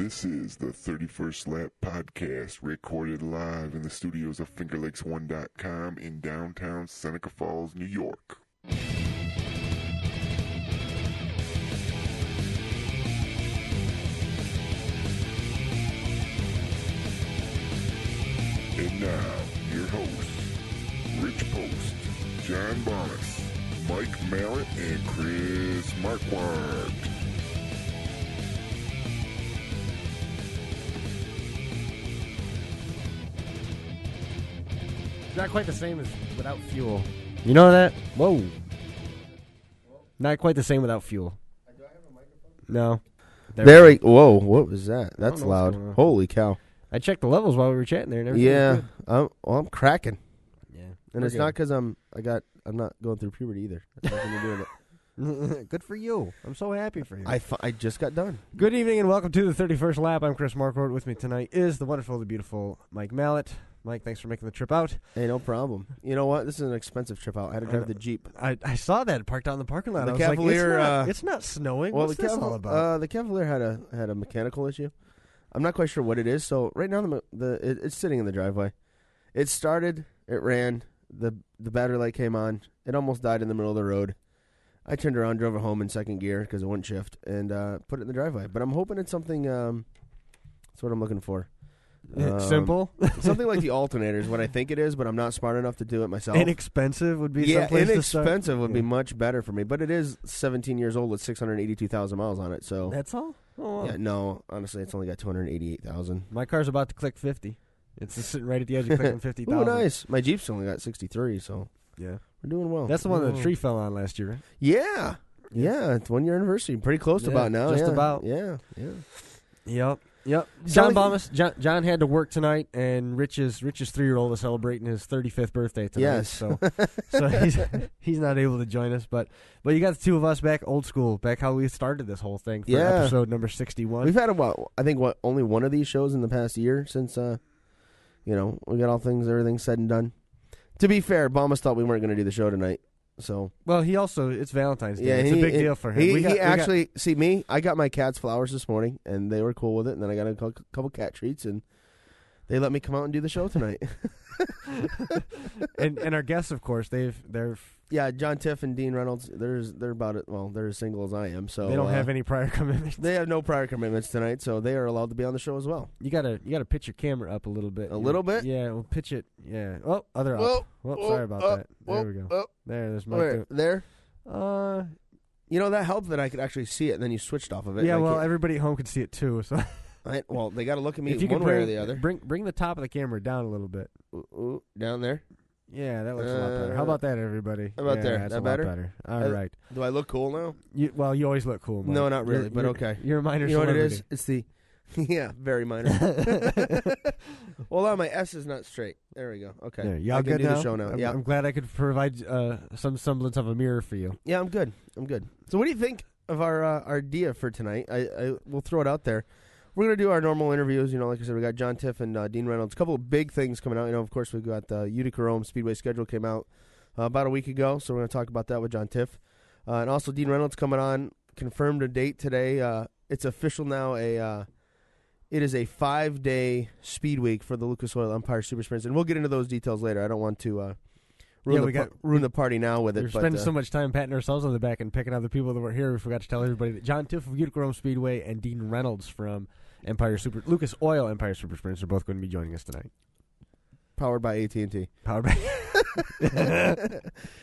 This is the 31st Lap Podcast, recorded live in the studios of FingerLakes1.com in downtown Seneca Falls, New York. And now, your hosts, Rich Post, John Bonus, Mike Mallet, and Chris Marquardt. Not quite the same as without fuel. You know that? Whoa. Not quite the same without fuel. Do I have a microphone? No. Very. Whoa, what was that? That's loud. Holy cow. I checked the levels while we were chatting there. And Yeah. I'm cracking. Yeah. And it's not because I'm not going through puberty either. That's nothing to do with it. Good for you. I'm so happy for you. I just got done. Good evening and welcome to the 31st Lap. I'm Chris Marquardt. With me tonight is the wonderful, the beautiful Mike Mallet. Mike, thanks for making the trip out. Hey, no problem. You know what? This is an expensive trip out. I had to drive the Jeep. I saw that parked out in the parking lot. The I was Cavalier, like, it's not snowing. Well, What's this all about? The Cavalier had a mechanical issue. I'm not quite sure what it is. So right now it's sitting in the driveway. It started. It ran. The battery light came on. It almost died in the middle of the road. I turned around, drove it home in second gear because it wouldn't shift, and put it in the driveway. But I'm hoping it's something. That's what I'm looking for. Simple? Something like the alternator is what I think it is, but I'm not smart enough to do it myself. Inexpensive would be someplace to start. Inexpensive would be much better for me, but it is 17 years old with 682,000 miles on it. So That's all? Oh, wow. yeah, no, honestly, it's only got 288,000. My car's about to click 50. It's just sitting right at the edge of clicking 50,000. Ooh, nice. My Jeep's only got 63, so Yeah. we're doing well. That's the one that the tree fell on last year, right? Yeah. Yeah, it's 1 year anniversary. Pretty close to about now. Just yeah. about. Yeah. Yep. John John had to work tonight, and Rich's 3-year-old is celebrating his 35th birthday tonight. Yes. So he's not able to join us, but you got the two of us back old school, back how we started this whole thing for episode number 61. We've had only one of these shows in the past year since we got everything said and done. To be fair, Bombas thought we weren't going to do the show tonight. So well, it's Valentine's Day. It's a big deal for him. I got my cat's flowers this morning, and they were cool with it. And then I got a couple cat treats, and they let me come out and do the show tonight. and our guests, of course, they're John, Tiff, and Dean Reynolds. They're about it. Well, they're as single as I am, so they don't have any prior commitments. They have no prior commitments tonight, so they are allowed to be on the show as well. You gotta pitch your camera up a little bit. A little bit? Yeah, we'll pitch it. Yeah. Oh, other up. Sorry about that. There we go. There's Mike. There. That helped that I could actually see it, and then you switched off of it. Yeah, well, everybody at home could see it too. So. Well, they got to look at me if you one way or the other. Bring the top of the camera down a little bit. Ooh, down there? Yeah, that looks a lot better. How about that, everybody? How about there? That's that a better? Lot better. All right. Do I look cool now? You always look cool, Mike. No, not really, but okay. You're a minor You know celebrity. what it is? It's the... Yeah, very minor. Hold on, my S is not straight. There we go. Okay. There, y'all I can good do now? the show now. I'm glad I could provide some semblance of a mirror for you. Yeah, I'm good. So what do you think of our idea for tonight? We'll throw it out there. We're going to do our normal interviews. Like I said, we got John Tiff and Dean Reynolds. A couple of big things coming out. Of course, we've got the Utica-Rome Speedway schedule came out about a week ago, so we're going to talk about that with John Tiff. And also Dean Reynolds coming on, confirmed a date today. It's official now. It is a 5-day speed week for the Lucas Oil Empire Super Sprints, and we'll get into those details later. I don't want to ruin the party now with it. We're spending so much time patting ourselves on the back and picking out the people that were here. We forgot to tell everybody that John Tiff of Utica-Rome Speedway and Dean Reynolds from Lucas Oil Empire Super Sprints are both going to be joining us tonight. Powered by AT&T. Powered by.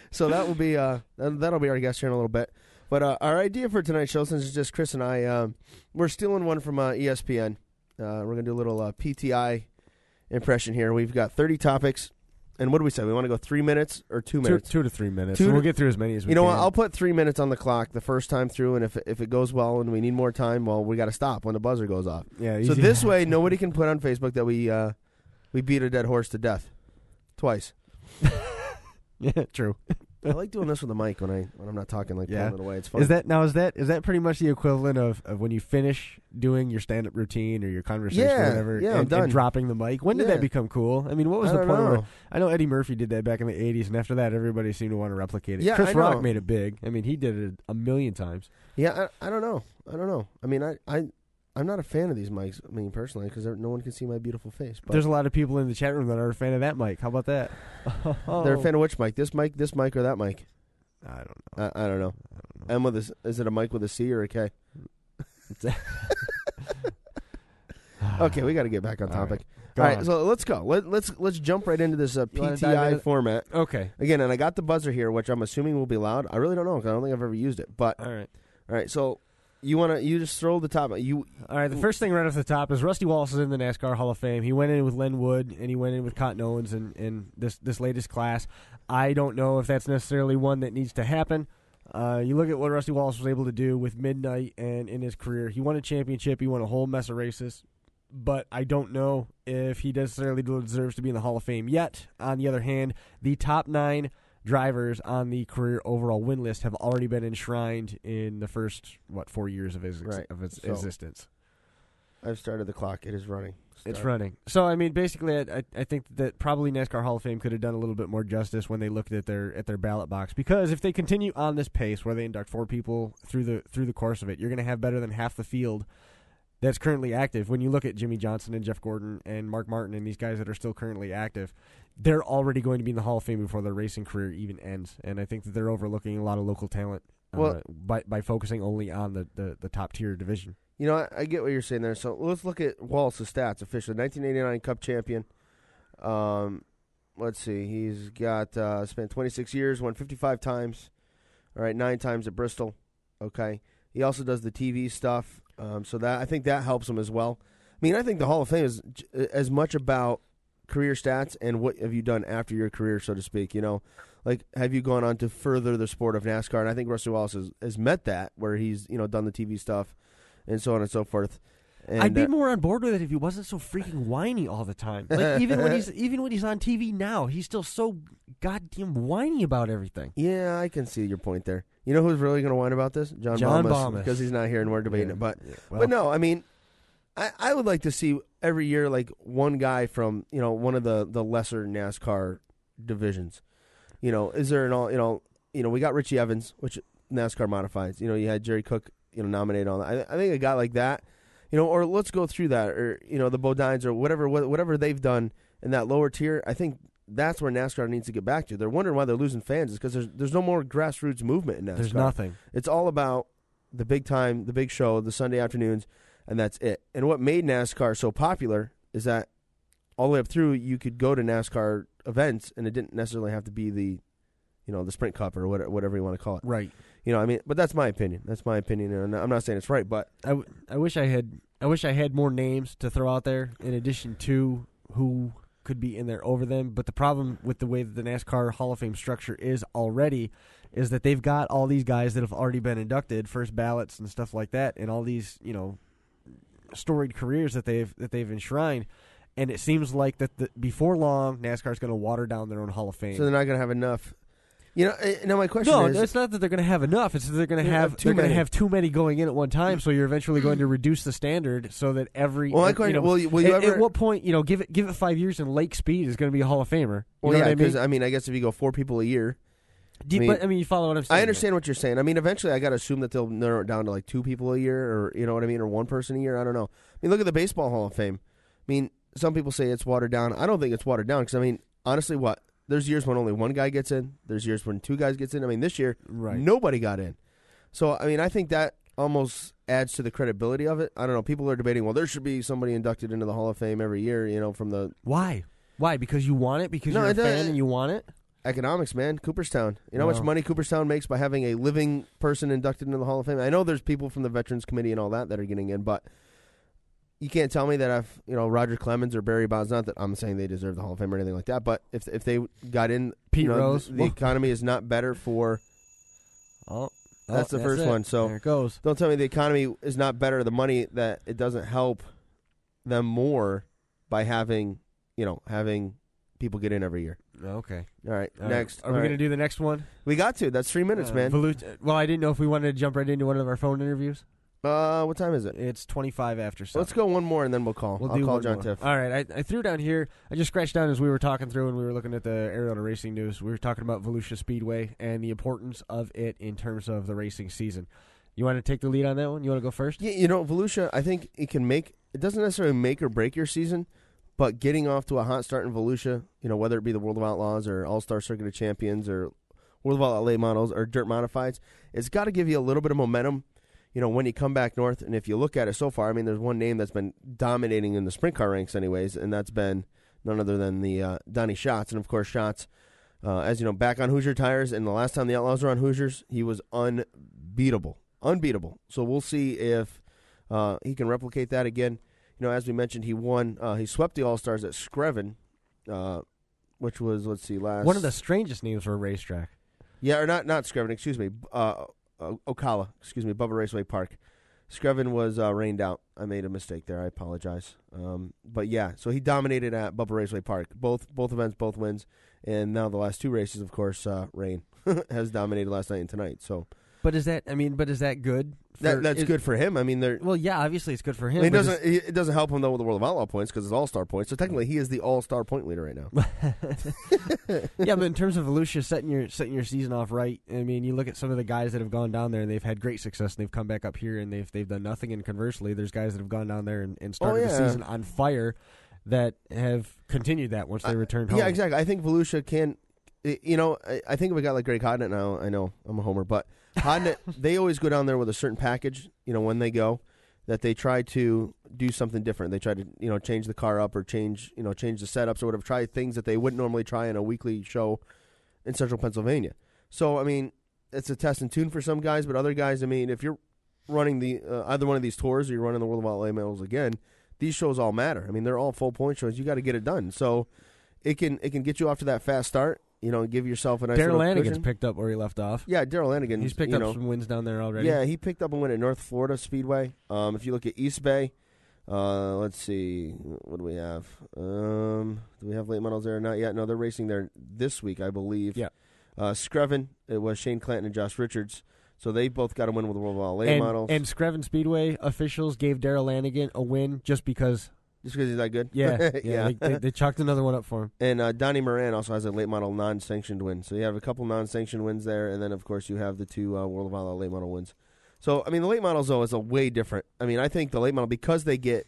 So that will be that'll be our guest here in a little bit. But our idea for tonight's show, since it's just Chris and I, we're stealing one from ESPN. We're going to do a little PTI impression here. We've got 30 topics. And what do we say? We want to go 3 minutes or 2 minutes? 2 to 3 minutes. We'll get through as many as we can. You know what? I'll put 3 minutes on the clock the first time through, and if it goes well and we need more time, well, we got to stop when the buzzer goes off. Yeah. Easy. So this way, nobody can put on Facebook that we beat a dead horse to death twice. Yeah, true. I like doing this with the mic when I'm not talking, pulling it away. It's fun. Is that pretty much the equivalent of when you finish doing your stand-up routine or your conversation or whatever and dropping the mic? When did that become cool? I mean, what was the point where I know Eddie Murphy did that back in the 80s, and after that everybody seemed to want to replicate it. Yeah, Chris Rock made it big. I mean, he did it a million times. Yeah, I don't know. I mean, I'm not a fan of these mics. I mean, personally, because no one can see my beautiful face. But there's a lot of people in the chat room that are a fan of that mic. How about that? They're a fan of which mic? This mic, or that mic? I don't know. I don't know. M with is it a mic with a C or a K? Okay, we got to get back on topic. All right, so let's go. Let's jump right into this PTI format. Okay. Again, and I got the buzzer here, which I'm assuming will be loud. I really don't know because I don't think I've ever used it. But all right. So you just throw the top. All right. The first thing right off the top is Rusty Wallace is in the NASCAR Hall of Fame. He went in with Len Wood and he went in with Cotton Owens in this latest class. I don't know if that's necessarily one that needs to happen. You look at what Rusty Wallace was able to do with Midnight and in his career. He won a championship. He won a whole mess of races. But I don't know if he necessarily deserves to be in the Hall of Fame yet. On the other hand, the top 9 drivers on the career overall win list have already been enshrined in the first 4 years of its existence. I've started the clock. It is running. It's running. So I mean, basically, I think that probably NASCAR Hall of Fame could have done a little bit more justice when they looked at their ballot box, because if they continue on this pace where they induct 4 people through the course of it, you're going to have better than half the field that's currently active. When you look at Jimmy Johnson and Jeff Gordon and Mark Martin and these guys that are still currently active, they're already going to be in the Hall of Fame before their racing career even ends. And I think that they're overlooking a lot of local talent by focusing only on the top tier division. You know, I get what you're saying there. So let's look at Wallace's stats officially. 1989 Cup champion. Let's see. He's got spent 26 years, won 55 times. All right, 9 times at Bristol. Okay. He also does the TV stuff. So that I think that helps him as well. I mean, I think the Hall of Fame is as much about career stats and what have you done after your career, so to speak. You know, like have you gone on to further the sport of NASCAR? And I think Rusty Wallace has met that, where he's done the TV stuff and so on and so forth. And, I'd be more on board with it if he wasn't so freaking whiny all the time. Like even when he's on TV now, he's still so goddamn whiny about everything. Yeah, I can see your point there. You know who's really going to whine about this? John Baumas, because he's not here and we're debating it. But no, I mean, I would like to see every year like one guy from one of the lesser NASCAR divisions. Is there an all we got Richie Evans, which NASCAR modifies. You had Jerry Cook nominated on that. I think a guy like that. Or let's go through that, or the Bodines, or whatever they've done in that lower tier. I think that's where NASCAR needs to get back to. They're wondering why they're losing fans, is because there's no more grassroots movement in NASCAR. There's nothing. It's all about the big time, the big show, the Sunday afternoons, and that's it. And what made NASCAR so popular is that all the way up through, you could go to NASCAR events, and it didn't necessarily have to be the Sprint Cup or whatever you want to call it. Right. But that's my opinion. And I'm not saying it's right, but I wish I had more names to throw out there in addition to who could be in there over them. But the problem with the way that the NASCAR Hall of Fame structure is already is that they've got all these guys that have already been inducted, first ballots and stuff like that, and all these storied careers that they've enshrined. And it seems like that before long, NASCAR is going to water down their own Hall of Fame. So they're not going to have enough. Now my question is... No, it's not that they're going to have enough. It's that they're going to have too many going in at one time, so you're eventually going to reduce the standard so that every... Well, my question, will you ever... At what point, give it 5 years and Lake Speed is going to be a Hall of Famer? Well, yeah, because, I guess if you go 4 people a year... you follow what I'm saying. I understand what you're saying. Eventually I got to assume that they'll narrow it down to like 2 people a year, or, or 1 person a year. I don't know. Look at the Baseball Hall of Fame. Some people say it's watered down. I don't think it's watered down because, honestly, what... There's years when only 1 guy gets in. There's years when 2 guys gets in. This year, nobody got in. So, I think that almost adds to the credibility of it. I don't know. People are debating, well, there should be somebody inducted into the Hall of Fame every year, from the... Why? Why? Because you want it? Because you're a fan and you want it? Economics, man. Cooperstown. How much money Cooperstown makes by having a living person inducted into the Hall of Fame? I know there's people from the Veterans Committee and all that are getting in, but... You can't tell me that if Roger Clemens or Barry Bonds, not that I'm saying they deserve the Hall of Fame or anything like that, but if they got in, Pete Rose, the economy is not better for. That's the first one. So there it goes. Don't tell me the economy is not better. The money that it doesn't help them more by having people get in every year. Okay. All right. Next. Are we going to do the next one? We got to. That's 3 minutes, man. Well, I didn't know if we wanted to jump right into one of our phone interviews. What time is it? It's 25 after 7. Let's go one more and then we'll call. I'll call John Tiff. All right. I threw down here. I just scratched down as we were talking through and we were looking at the Arizona Racing News. We were talking about Volusia Speedway and the importance of it in terms of the racing season. You want to take the lead on that one? You want to go first? Yeah, Volusia, I think it doesn't necessarily make or break your season, but getting off to a hot start in Volusia, whether it be the World of Outlaws or All-Star Circuit of Champions or World of Outlaw late models or dirt modifieds, it's got to give you a little bit of momentum, when you come back north. And if you look at it so far, there's one name that's been dominating in the sprint car ranks anyways, and that's been none other than the Donny Schatz. And, of course, Schatz, as you know, back on Hoosier tires, and the last time the Outlaws were on Hoosiers, he was unbeatable. So we'll see if he can replicate that again. As we mentioned, he swept the All-Stars at Screven, which was, last... One of the strangest names for a racetrack. Yeah, or not Screven, excuse me. Ocala, Bubba Raceway Park. Screven was rained out. I made a mistake there. I apologize. But yeah, so he dominated at Bubba Raceway Park. Both events, both wins. And now the last two races, of course, rain has dominated last night and tonight. So, but is that good? That's good for him. Well, yeah, obviously it's good for him. It doesn't help him though with the World of Outlaw points because it's All-Star points. So technically, he is the All-Star point leader right now. Yeah, but in terms of Volusia setting your season off right, you look at some of the guys that have gone down there and they've had great success. And they've come back up here and they've done nothing. And conversely, there's guys that have gone down there and started the season on fire that have continued that once they returned home. Yeah, exactly. I think Volusia can. I think of a guy like Greg Hodnett now. I know I'm a homer, but Hodnett, they always go down there with a certain package, when they go, that they try to do something different. They try to, change the car up or change the setups or whatever, try things that they wouldn't normally try in a weekly show in central Pennsylvania. So, it's a test and tune for some guys, but other guys, if you're running the either one of these tours or you're running the World of Outlaw medals again, these shows all matter. They're all full point shows. You got to get it done. So it can get you off to that fast start. Give yourself a nice Darryl Lanigan's cushion. Picked up where he left off. Yeah, Darryl Lanigan. He's picked up some wins down there already. Yeah, he picked up a win at North Florida Speedway. If you look at East Bay, let's see, what do we have? Do we have late models there or not yet? No, they're racing there this week, I believe. Yeah. Screven, it was Shane Clanton and Josh Richards. So they both got a win with the World of Outlaw late models. And Screven Speedway officials gave Darryl Lanigan a win just because... Just because he's that good? Yeah. Yeah. They chalked another one up for him. And Donnie Moran also has a late model non-sanctioned win. So you have a couple non-sanctioned wins there, and then, of course, you have the two World of Outlaw late model wins. So, the late models, though, is a way different. I think the late model, because they get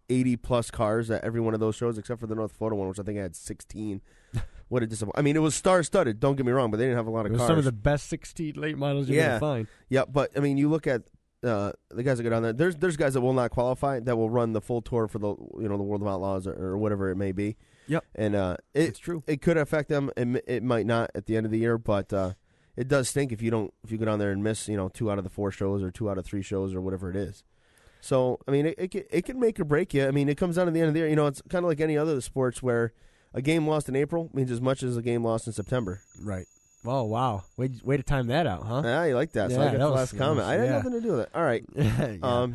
80-plus cars at every one of those shows, except for the North Florida one, which I think had 16. What a disappointment. It was star-studded, don't get me wrong, but they didn't have a lot of cars. Some of the best 16 late models you're going to find. Yeah, but, you look at the guys that go down there. There's guys that will not qualify that will run the full tour for the the World of Outlaws or whatever it may be. Yep, and it's true. It could affect them. It might not at the end of the year, but it does stink if you go down there and miss 2 out of the 4 shows or 2 out of 3 shows or whatever it is. So it can make or break you. It comes down to the end of the year. It's kind of like any other sports where a game lost in April means as much as a game lost in September. Right. Oh, wow. Way to time that out, huh? Yeah, you like that. So I got the last comment. I had nothing to do with it. All right. Yeah.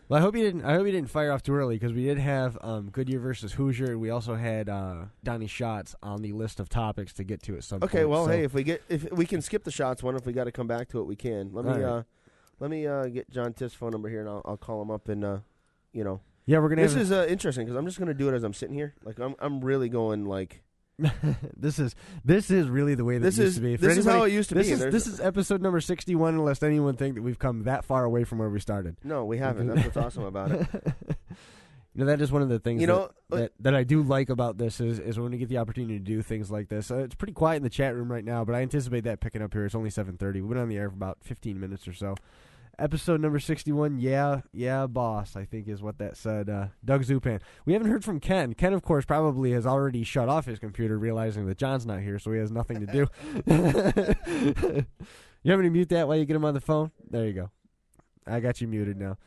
Well, I hope you didn't fire off too early because we did have Goodyear versus Hoosier, and we also had Donny Schatz on the list of topics to get to at some point. Okay, well, hey, if we can skip the Schatz one, if we got to come back to it, we can. Let me get John Tiff's phone number here, and I'll call him up and Yeah, we're gonna. This is interesting because I'm just gonna do it as I'm sitting here. Like I'm really going like. This is really the way that it used to be. This is how it used to be. This is episode number 61, unless anyone think that we've come that far away from where we started. No, we haven't. That's what's awesome about it. That is one of the things that I do like about this is when we get the opportunity to do things like this. It's pretty quiet in the chat room right now, but I anticipate that picking up here. It's only 7:30. We've been on the air for about 15 minutes or so. Episode number 61, yeah, boss, I think is what that said. Doug Zupan. We haven't heard from Ken. Ken, of course, probably has already shut off his computer, realizing that John's not here, so he has nothing to do. You want me to mute that while you get him on the phone? There you go. I got you muted now.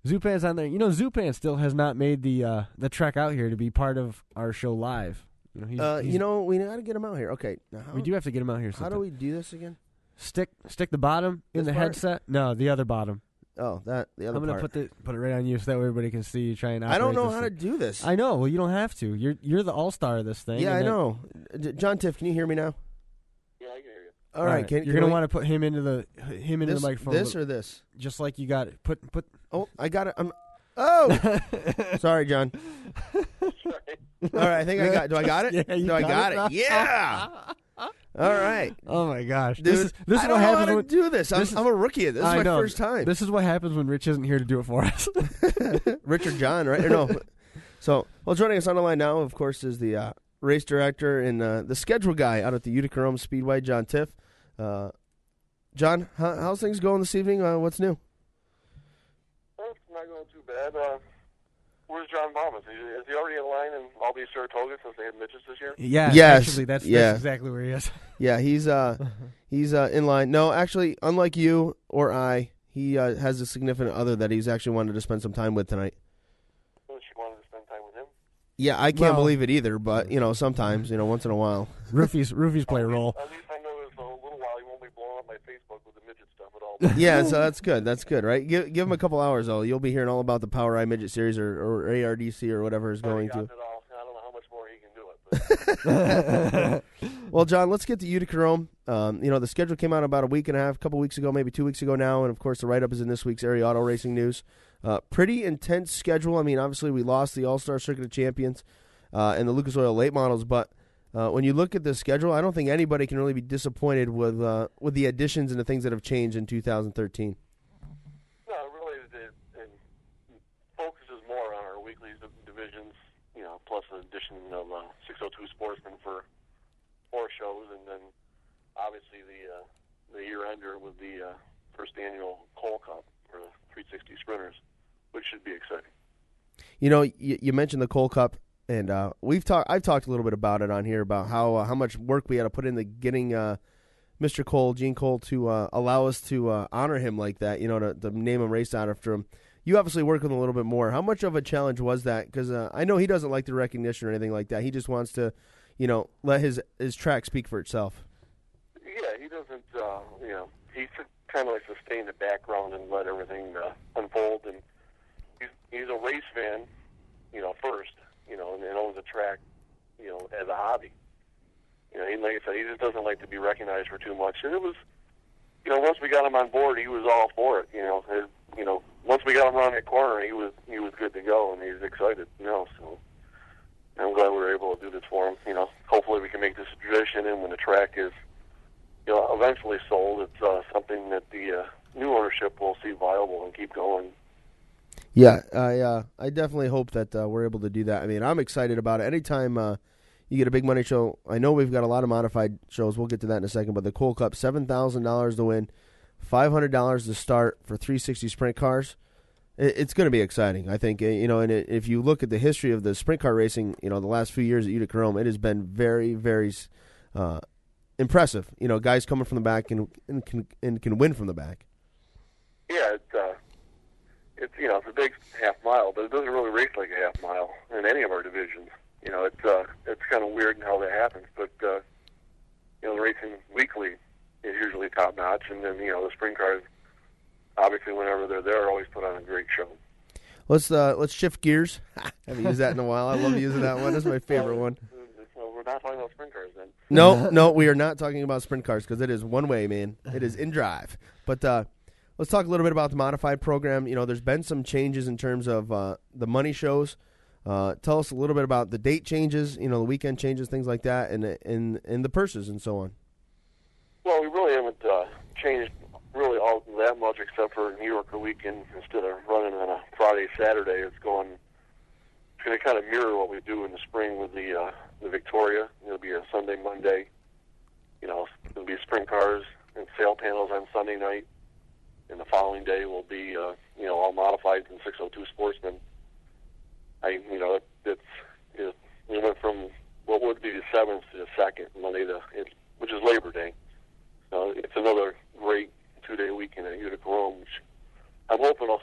Zupan's on there. Zupan still has not made the trek out here to be part of our show live. We got to get him out here. Okay. Now we do have to get him out here sometime. How do we do this again? Stick the bottom in the headset. No, the other bottom. Oh, the other part. I'm gonna put it right on you so that way everybody can see you try and operate. I don't know how to do this. I know. Well, you don't have to. You're the all-star of this thing. Yeah, I know. John Tiff, can you hear me now? Yeah, I can hear you. All right. You're gonna want to put him into the microphone. This or this? Just like you got it. Put. Oh, I got it. Oh, sorry, John. Sorry. All right, I think I got. Do I got it? Yeah, do I got it? Yeah. All right. Oh my gosh, dude! This is what happens when do this. I'm a rookie at this. This is my first time. This is what happens when Rich isn't here to do it for us. Rich or John, right? Or no. So, joining us on the line now, of course, is the race director and the schedule guy out at the Utica-Rome Speedway, John Tiff. John, how's things going this evening? What's new? It's not going too bad. Where's John Bauman? Is he already in line in all these Saratoga since they had midgets this year? Yeah, yes. Actually, that's exactly where he is. Yeah, he's in line. No, actually, unlike you or I, he has a significant other that he's actually wanted to spend some time with tonight. So she wanted to spend time with him? Yeah, I can't believe it either, but, sometimes, once in a while. Roofies play a role. At least I know there's a little while he won't be blowing up my Facebook with the midget stuff at all. Yeah, so that's good. That's good, right? Give him a couple hours, though. You'll be hearing all about the Power Eye Midget Series or ARDC or whatever is going to. I don't know how much more he can do it. But. Well, John, let's get to Utica-Rome. The schedule came out about a couple weeks ago, maybe 2 weeks ago now, and, of course, the write-up is in this week's Area Auto Racing News. Pretty intense schedule. I mean, obviously, we lost the All-Star Circuit of Champions and the Lucas Oil late models, but when you look at the schedule, I don't think anybody can really be disappointed with the additions and the things that have changed in 2013. No, really, it focuses more on our weekly divisions, plus the addition of 602 Sportsman for 4 shows, and then obviously the year-ender with the first annual Coal Cup for the 360 Sprinters, which should be exciting. You mentioned the Coal Cup. And I've talked a little bit about it on here about how much work we had to put into getting Mr. Cole, Gene Cole, to allow us to honor him like that. To name him race out after him. You obviously work with him a little bit more. How much of a challenge was that? Because I know he doesn't like the recognition or anything like that. He just wants to, let his track speak for itself. Yeah, he doesn't. He kind of likes to stay in the background and let everything unfold. And he's a race fan, first. And owns a track, as a hobby. Like I said, he just doesn't like to be recognized for too much. And it was, once we got him on board, he was all for it. Once we got him around that corner, he was good to go, and he was excited. So I'm glad we were able to do this for him. Hopefully we can make this a tradition, and when the track is, eventually sold, it's something that the new ownership will see viable and keep going. Yeah, I definitely hope that we're able to do that. I mean, I'm excited about it. Anytime you get a big money show, I know we've got a lot of modified shows. We'll get to that in a second. But the Coal Cup, $7,000 to win, $500 to start for 360 sprint cars. It's going to be exciting, I think. And if you look at the history of the sprint car racing, the last few years at Utica-Rome, it has been very, very impressive. Guys coming from the back and can win from the back. Yeah, it's a big half mile, but it doesn't really race like a half mile in any of our divisions. It's kind of weird how that happens, but the racing weekly is usually top notch, and then the sprint cars, obviously whenever they're there, always put on a great show. Let's shift gears. I haven't used that in a while. I love using that one. That's my favorite one. So we're not talking about sprint cars then. No, we are not talking about sprint cars because it is one way, man. It is in drive, but. Let's talk a little bit about the modified program. There's been some changes in terms of the money shows. Tell us a little bit about the date changes, the weekend changes, things like that, and the purses and so on. Well, we really haven't changed really all that much except for New Yorker weekend. Instead of running on a Friday, Saturday, it's going to kind of mirror what we do in the spring with the Victoria. It'll be a Sunday, Monday. It'll be sprint cars and sail panels on Sunday night. And the following day will be, all modified and 602 Sportsmen. We went from what would be the 7th to the 2nd, which is Labor Day. So it's another great 2-day weekend at Utica-Rome, which I'm hoping will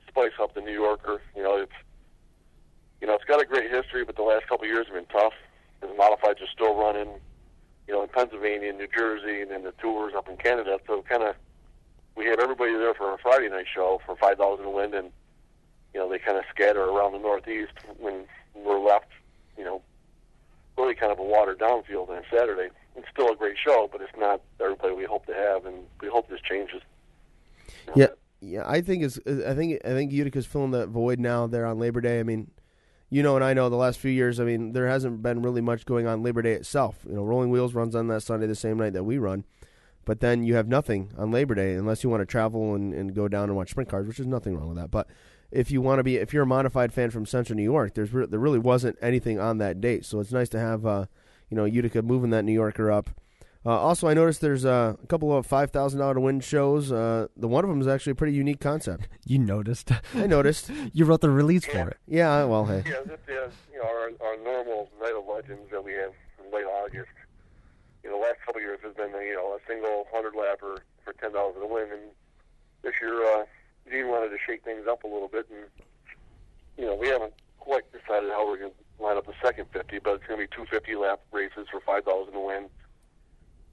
spice up the New Yorker. It's got a great history, but the last couple of years have been tough. The modifieds are still running, in Pennsylvania and New Jersey, and then the tours up in Canada. So we have everybody there for a Friday night show for $5,000 to win, and they kind of scatter around the Northeast when we're left, really kind of a watered down field on Saturday. It's still a great show, but it's not everybody we hope to have, and we hope this changes. Yeah, I think Utica's filling that void now there on Labor Day. I mean, you know and I know the last few years, I mean, there hasn't been really much going on Labor Day itself. Rolling Wheels runs on that Sunday the same night that we run. But then you have nothing on Labor Day unless you want to travel and go down and watch sprint cars, which is nothing wrong with that. But if you're a modified fan from Central New York, there really wasn't anything on that date. So it's nice to have Utica moving that New Yorker up. Also, I noticed there's a couple of $5,000 to win shows. The one of them is actually a pretty unique concept. You noticed? I noticed. You wrote the release for it. Yeah, well, hey. Yeah, this is our normal Night of Legends that we have in late August. The last couple of years has been a single 100-lapper for $10 to win, and this year Gene wanted to shake things up a little bit, and we haven't quite decided how we're going to line up the second 50, but it's going to be 2 50-lap races for $5,000 to win.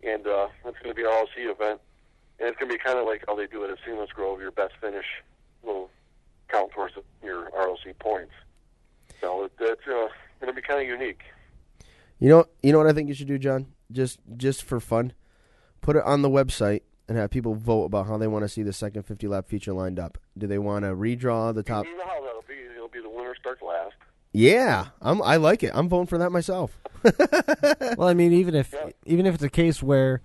And it's going to be an RLC event. And it's going to be kind of like how they do it at Seamless Grove. Your best finish will count towards your RLC points. So it's going to be kind of unique. You know what I think you should do, John? Just for fun, put it on the website and have people vote about how they want to see the second 50-lap feature lined up. Do they want to redraw the top? You know how that'll be. It'll be the winner starts last. Yeah, I like it. I'm voting for that myself. Well, I mean, even if it's a case where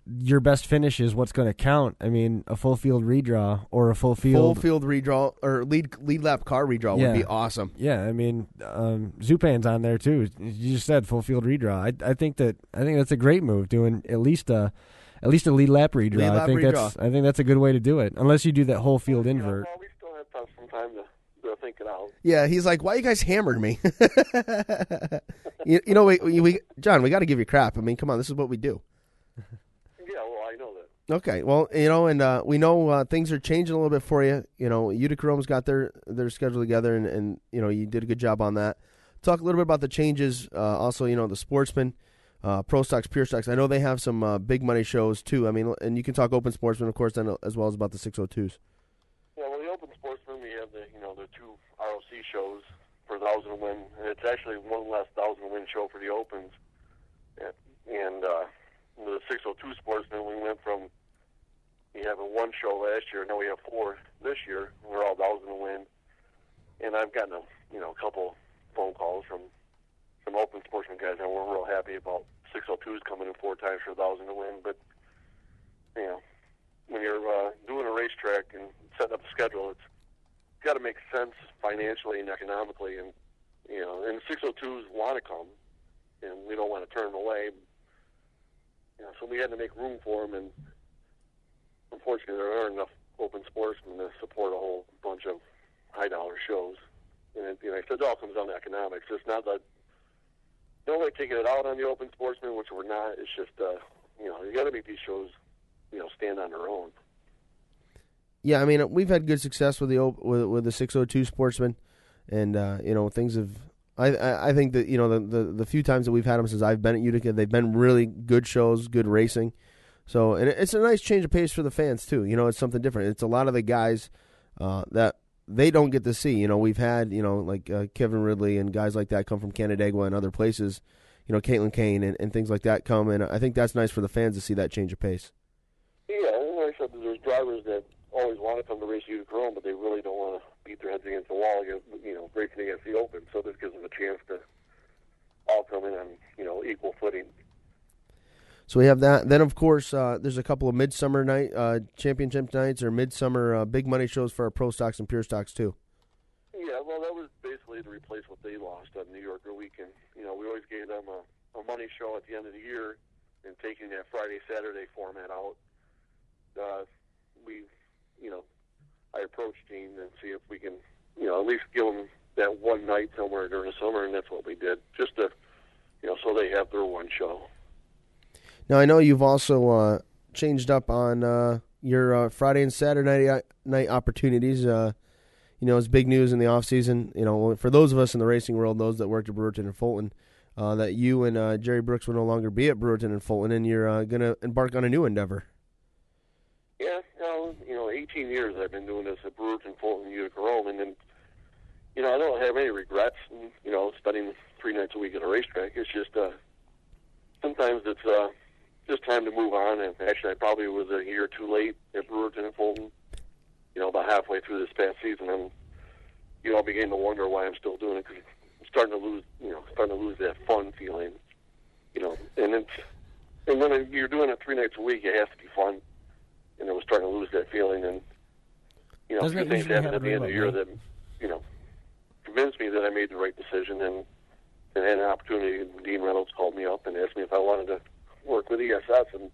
your best finish is what's going to count, I mean, a full field redraw or a full field redraw or lead lap car redraw would be awesome. Yeah, I mean, Zupan's on there too. You just said full field redraw. I think that's a great move, doing at least a lead lap redraw. I think that's a good way to do it. Unless you do that whole field invert. Well, we still have some time to think it out. Yeah, he's like, why you guys hammered me? John, we got to give you crap. I mean, come on, this is what we do. Yeah, well, I know that. Okay, well, and we know things are changing a little bit for you. Utica-Rome's got their schedule together, and you did a good job on that. Talk a little bit about the changes. Also, the Sportsman, Pro Stocks, Pure Stocks. I know they have some big money shows too. I mean, and you can talk Open Sportsman, of course, then as well as about the 602s. Yeah, well, the Open Sportsman, we have the 2 ROC shows for 1,000 to win, and it's actually one less 1,000 to win show for the Opens. And the 602 Sportsman, we went from having 1 show last year, now we have 4 this year. We're all 1,000 to win, and I've gotten a couple phone calls from some Open Sportsman guys, and we're real happy about 602s coming in 4 times for 1,000 to win. But when you're doing a racetrack and setting up a schedule, it's got to make sense financially and economically, and and 602s want to come, and we don't want to turn them away. So we had to make room for them, and unfortunately, there aren't enough Open Sportsmen to support a whole bunch of high-dollar shows. And it all comes down to economics. It's not that don't like taking it out on the Open Sportsmen, which we're not. It's just you got to make these shows stand on their own. Yeah, I mean, we've had good success with the 602 Sportsman, and things have. I think that the few times that we've had them since I've been at Utica, they've been really good shows, good racing. So, and it's a nice change of pace for the fans too. It's something different. It's a lot of the guys that they don't get to see. We've had like Kevin Ridley and guys like that come from Canandaigua and other places. Caitlin Kane and things like that come, and I think that's nice for the fans to see that change of pace. Yeah, and like I said, there's drivers that always want to come to race Utica-Rome, but they really don't want to beat their heads against the wall against, racing against the Open. So this gives them a chance to all come in on, equal footing. So we have that. Then, of course, there's a couple of midsummer night championship nights or midsummer big money shows for our Pro Stocks and Pure Stocks too. Yeah, well, that was basically to replace what they lost on New Yorker weekend. We always gave them a money show at the end of the year, and taking that Friday Saturday format out. I approached Gene and see if we can, at least give them that one night somewhere during the summer, and that's what we did, just to, so they have their one show. Now, I know you've also changed up on your Friday and Saturday night opportunities. It's big news in the off season. For those of us in the racing world, those that worked at Brewerton and Fulton, that you and Jerry Brooks will no longer be at Brewerton and Fulton, and you're going to embark on a new endeavor. Yeah, 18 years I've been doing this at Brewerton, Fulton, Utica-Rome, and then, I don't have any regrets, spending 3 nights a week at a racetrack. It's just, sometimes it's just time to move on, and actually I probably was a year too late at Brewerton and Fulton, about halfway through this past season, and, I began to wonder why I'm still doing it, because starting to lose that fun feeling, and when you're doing it 3 nights a week, it has to be fun, and it was starting to lose that feeling, and a few things happened at the end of the year that convinced me that I made the right decision, and had an opportunity. Dean Reynolds called me up and asked me if I wanted to work with ESS, and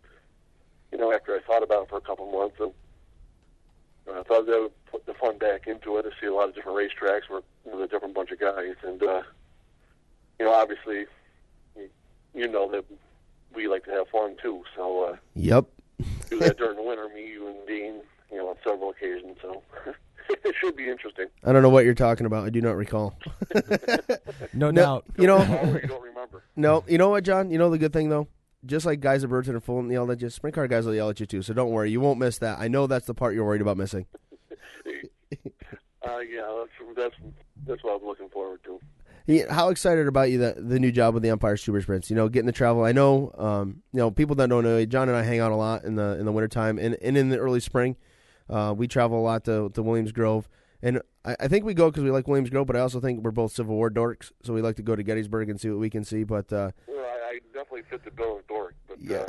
after I thought about it for a couple months, and I thought that would put the fun back into it. To see a lot of different racetracks with a different bunch of guys, and obviously, that we like to have fun too. So yep, do that during the winter, me, you, and Dean, on several occasions. So it should be interesting. I don't know what you're talking about. I do not recall. No doubt. You don't remember. No, you know what, John? You know the good thing though. Just like guys at Burton and Fulton yell at you, sprint car guys will yell at you too. So don't worry, you won't miss that. I know that's the part you're worried about missing. Yeah, that's what I'm looking forward to. How excited about you the new job with the Empire Super Sprints? Getting to travel. I know, people that don't know, John and I hang out a lot in the wintertime and in the early spring. We travel a lot to Williams Grove, and I think we go because we like Williams Grove, but I also think we're both Civil War dorks, so we like to go to Gettysburg and see what we can see. But well, I definitely fit the bill of dork. But yeah.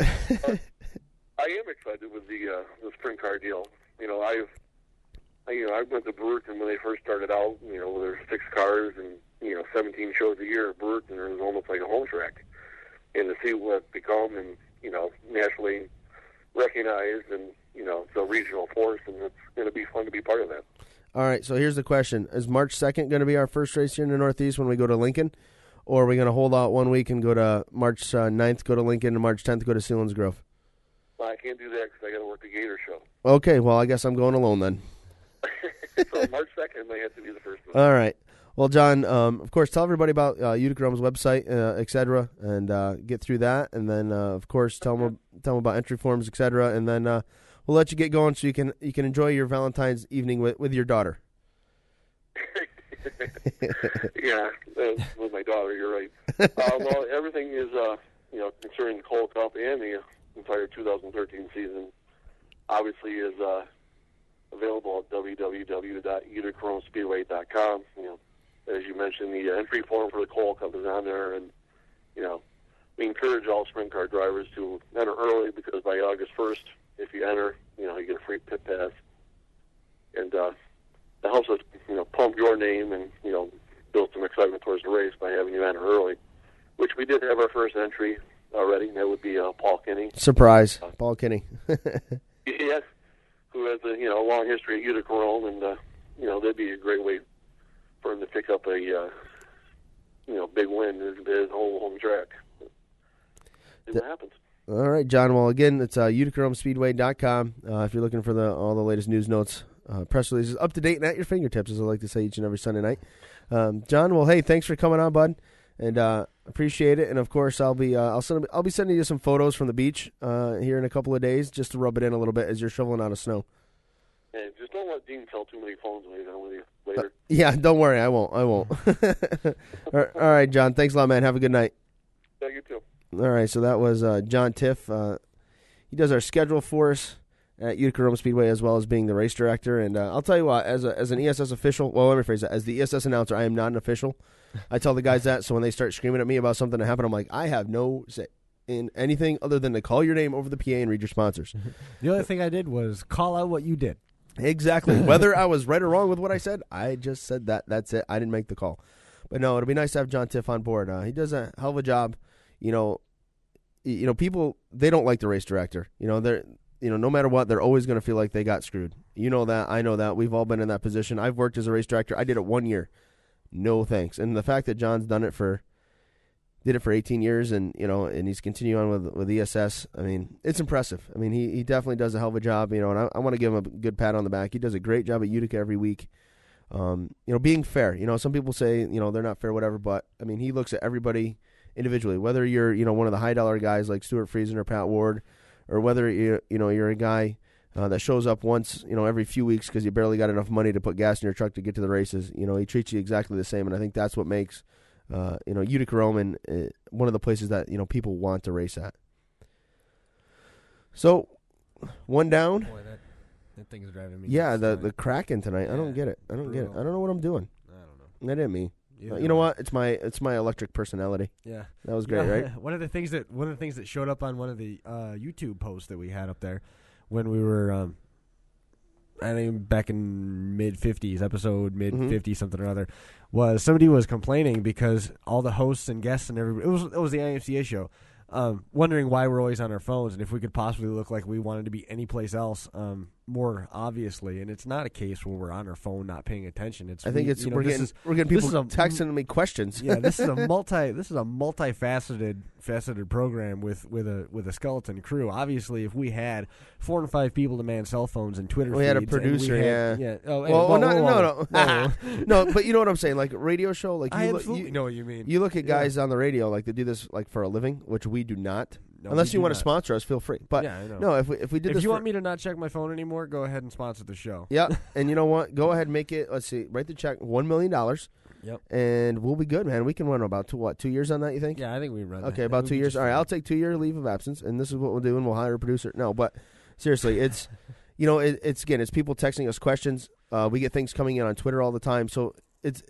I am excited with the sprint car deal. I went to Brewerton when they first started out. There's 6 cars and 17 shows a year at Brewerton, and it was almost like a home track. And to see what it's become, and nationally recognized, and it's a regional force, and it's going to be fun to be part of that. All right, so here's the question: is March 2nd going to be our first race here in the Northeast when we go to Lincoln, or are we going to hold out 1 week and go to March 9th, go to Lincoln, and March 10th go to Sealands Grove? Well, I can't do that because I got to work the Gator show. Okay, well I guess I'm going alone then. So March 2nd may have to be the first one. All right. Well, John, of course, tell everybody about Utica-Rome's website, et cetera, and get through that. And then, of course, tell them about entry forms, et cetera. And then we'll let you get going so you can enjoy your Valentine's evening with your daughter. Yeah, with my daughter, you're right. Well, everything is, concerning the Coal Cup and the entire 2013 season, obviously is available at www.Utica-Rome Speedway.com. As you mentioned, the entry form for the Coal Cup is on there, and we encourage all sprint car drivers to enter early, because by August 1st, if you enter, you get a free pit pass, and that helps us, pump your name and build some excitement towards the race by having you enter early. Which we did have our first entry already, and that would be Paul Kinney. Surprise, Paul Kinney. Yes, who has a long history at Utica-Rome, and that'd be a great way for him to pick up a big win at his home track. See what happens. All right, John. Well, again, it's Utica-Rome-Speedway.com. If you're looking for all the latest news notes, press releases, up to date and at your fingertips, as I like to say each and every Sunday night. John, well, hey, thanks for coming on, bud, and appreciate it. And of course, I'll be sending you some photos from the beach here in a couple of days, just to rub it in a little bit as you're shoveling out of snow. And just don't let Dean tell too many phones when he's on with you later. Yeah, don't worry, I won't. All right, John. Thanks a lot, man. Have a good night. Yeah, you too. All right, so that was John Tiff. He does our schedule for us at Utica-Rome Speedway, as well as being the race director. And I'll tell you what, as an ESS official, well, let me rephrase that. As the ESS announcer, I am not an official. I tell the guys that, so when they start screaming at me about something that happened, I'm like, I have no say in anything other than to call your name over the PA and read your sponsors. The only thing I did was call out what you did. Exactly. Whether I was right or wrong with what I said, I just said that. That's it. I didn't make the call. But no, it'll be nice to have John Tiff on board. He does a hell of a job. People, they don't like the race director. They're, no matter what, they're always going to feel like they got screwed. You know that. I know that. We've all been in that position. I've worked as a race director. I did it 1 year. No thanks. And the fact that John's did it for 18 years, and and he's continuing on with ESS. I mean, it's impressive. I mean, he definitely does a hell of a job. And I want to give him a good pat on the back. He does a great job at Utica every week. Being fair. Some people say they're not fair, whatever. But I mean, he looks at everybody individually. Whether you're one of the high dollar guys like Stuart Friesen or Pat Ward, or whether you're a guy that shows up once every few weeks because you barely got enough money to put gas in your truck to get to the races. He treats you exactly the same, and I think that's what makes Utica-Rome and one of the places that people want to race at. So, one down. Boy, that thing's driving me. Yeah, the Kraken tonight. Yeah. I don't get it. I don't know what I'm doing. I don't know. That ain't me. You know what? It's my electric personality. Yeah, that was great, right? One of the things that showed up on one of the YouTube posts that we had up there when we were, I think back in mid-50s, episode mid-50s something or other, was somebody was complaining because all the hosts and guests and everybody, it was the IMCA show, wondering why we're always on our phones and if we could possibly look like we wanted to be any place else, more obviously. And it's not a case where we're on our phone not paying attention. We're getting people texting me questions. Yeah, this is a multifaceted program with a skeleton crew. Obviously, if we had 4 and 5 people to man cell phones and Twitter feeds, we had a producer. No. No, but you know what I'm saying? Like a radio show, like I absolutely know what you mean. You look at guys on the radio, like they do this like for a living, which we do not. No, unless you want to sponsor us, feel free. But I know. No, if we did this, if you want me to not check my phone anymore, go ahead and sponsor the show. Yeah, and you know what? Go ahead and make it. Let's see, write the check, $1 million. Yep, and we'll be good, man. We can run about 2 years on that. You think? Yeah, I think we can run. Okay, about 2 years. All right, I'll take 2-year leave of absence, and this is what we'll do, and we'll hire a producer. No, but seriously, it's it's people texting us questions. We get things coming in on Twitter all the time, so it's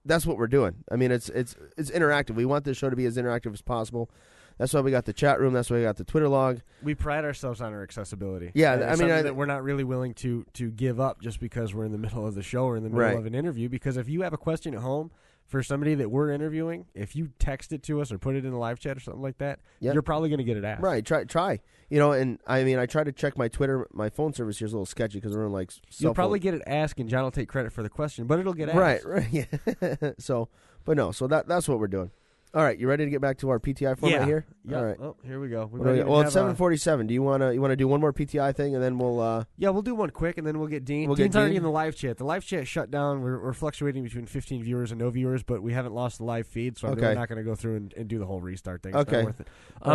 that's what we're doing. I mean, it's interactive. We want this show to be as interactive as possible. That's why we got the chat room. That's why we got the Twitter log. We pride ourselves on our accessibility. Yeah, I mean, that we're not really willing to give up just because we're in the middle of the show or in the middle of an interview. Because if you have a question at home for somebody that we're interviewing, if you text it to us or put it in the live chat or something like that, you're probably going to get it asked. Right, try. And I mean, I try to check my Twitter. My phone service here is a little sketchy because we're in like. You'll probably get it asked, and John will take credit for the question, but it'll get asked. Right. Yeah. So that's what we're doing. All right, you ready to get back to our PTI format here? Yeah. All right. Oh, here we go. Well, it's 7:47. Do you want to do one more PTI thing, and then we'll? Yeah, we'll do one quick, and then we'll get Dean. Dean's already in the live chat. The live chat shut down. We're fluctuating between 15 viewers and no viewers, but we haven't lost the live feed, so I'm really not going to go through and do the whole restart thing. It's not worth it.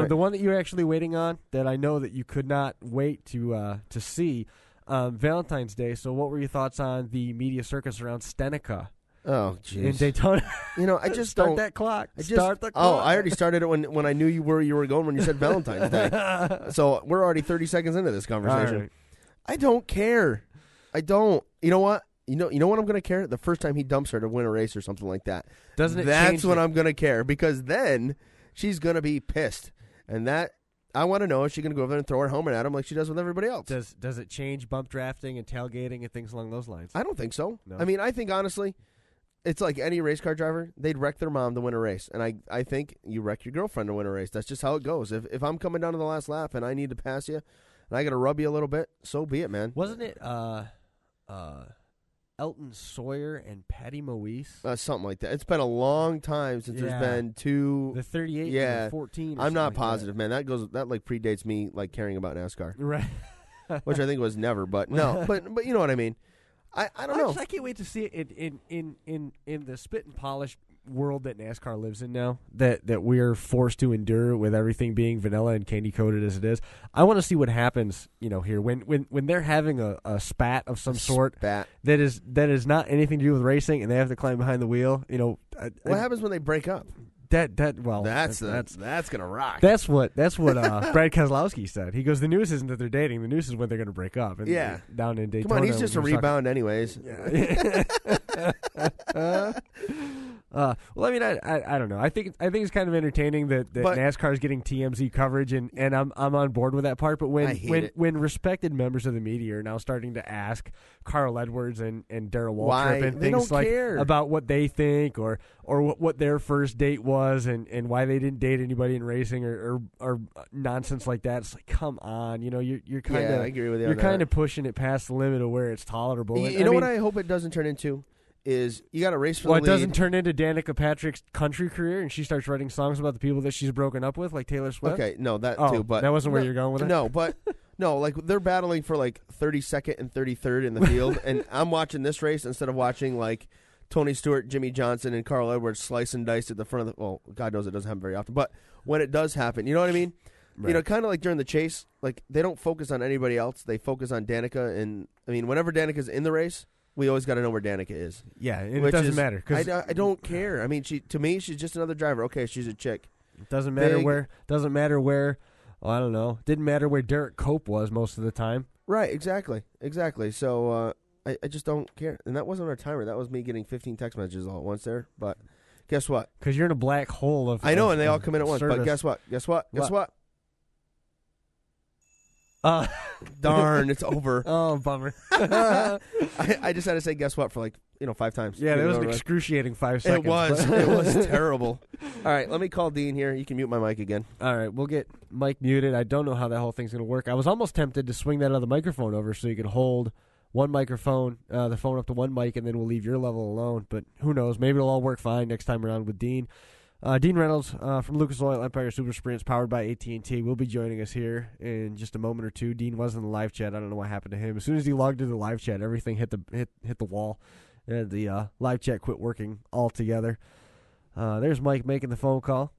The one that you're actually waiting on, that I know that you could not wait to see, Valentine's Day. So, what were your thoughts on the media circus around Stenica? Oh, jeez. In Daytona. I just start that clock. Start the clock. Oh, I already started it when I knew you were going when you said Valentine's Day. So we're already 30 seconds into this conversation. Right. I don't care. I don't. You know what? You know what I'm going to care? The first time he dumps her to win a race or something like that. Doesn't it? That's when I'm going to care, because then she's going to be pissed, and that. I want to know if she's going to go over there and throw her helmet at him like she does with everybody else. Does it change bump drafting and tailgating and things along those lines? I don't think so. No. I mean, I think honestly, it's like any race car driver. They'd wreck their mom to win a race. And I think you wreck your girlfriend to win a race. That's just how it goes. If I'm coming down to the last lap and I need to pass you and I got to rub you a little bit, so be it, man. Wasn't it Elton Sawyer and Patty Moise? Something like that. It's been a long time since there's been two. The 38 and the 14. I'm not positive, man. That predates me like caring about NASCAR. Right. Which I think was never, but no. but you know what I mean. I don't know. I can't wait to see it in the spit and polish world that NASCAR lives in now, that we're forced to endure with everything being vanilla and candy coated as it is. I want to see what happens, here when they're having a spat of some sort that is not anything to do with racing, and they have to climb behind the wheel. What happens when they break up? That's gonna rock. That's what Brad Keselowski said. He goes, the news isn't that they're dating. The news is when they're going to break up. And down in Daytona. Come on, he's just a rebound, anyways. Yeah. Well, I mean, I don't know. I think it's kind of entertaining that NASCAR is getting TMZ coverage, and I'm on board with that part. But when respected members of the media are now starting to ask Carl Edwards and Darrell Waltrip and things like about what they think or what their first date was and why they didn't date anybody in racing or nonsense like that, it's like, come on, you're kind of I agree with you. You're kind of pushing it past the limit of where it's tolerable. You know what I hope it doesn't turn into? Is you got to race for the lead. It doesn't turn into Danica Patrick's country career, and she starts writing songs about the people that she's broken up with, like Taylor Swift. Okay, no, that too, but that wasn't where you're going with it. No, but like they're battling for like 32nd and 33rd in the field, and I'm watching this race instead of watching like Tony Stewart, Jimmy Johnson, and Carl Edwards slice and dice at the front of the. Well, God knows it doesn't happen very often, but when it does happen, you know what I mean? Right. Kind of like during the chase, like they don't focus on anybody else; they focus on Danica, and I mean, whenever Danica's in the race. We always got to know where Danica is. Yeah, and it doesn't matter. I don't care. I mean, to me, she's just another driver. Okay, she's a chick. It doesn't matter where. Doesn't matter where. Oh, I don't know. Didn't matter where Derek Cope was most of the time. Right. Exactly. So I just don't care. And that wasn't our timer. That was me getting 15 text messages all at once there. But guess what? Because you're in a black hole of. I know, and they all come in at once. But guess what? Guess what? Guess what? Darn, it's over. Oh, bummer. I just had to say guess what for 5 times. Yeah, that was an excruciating 5 seconds. It was. It was terrible. All right, let me call Dean here. You can mute my mic again. All right, we'll get Mike muted. I don't know how that whole thing's going to work. I was almost tempted to swing that other microphone over so you could hold one microphone, the phone up to one mic, and then we'll leave your level alone. But who knows? Maybe it'll all work fine next time around with Dean. Dean Reynolds from Lucas Oil Empire Super Sprints, powered by AT&T, will be joining us here in just a moment or two. Dean was in the live chat. I don't know what happened to him. As soon as he logged into the live chat, everything hit the wall. The live chat quit working altogether. There's Mike making the phone call.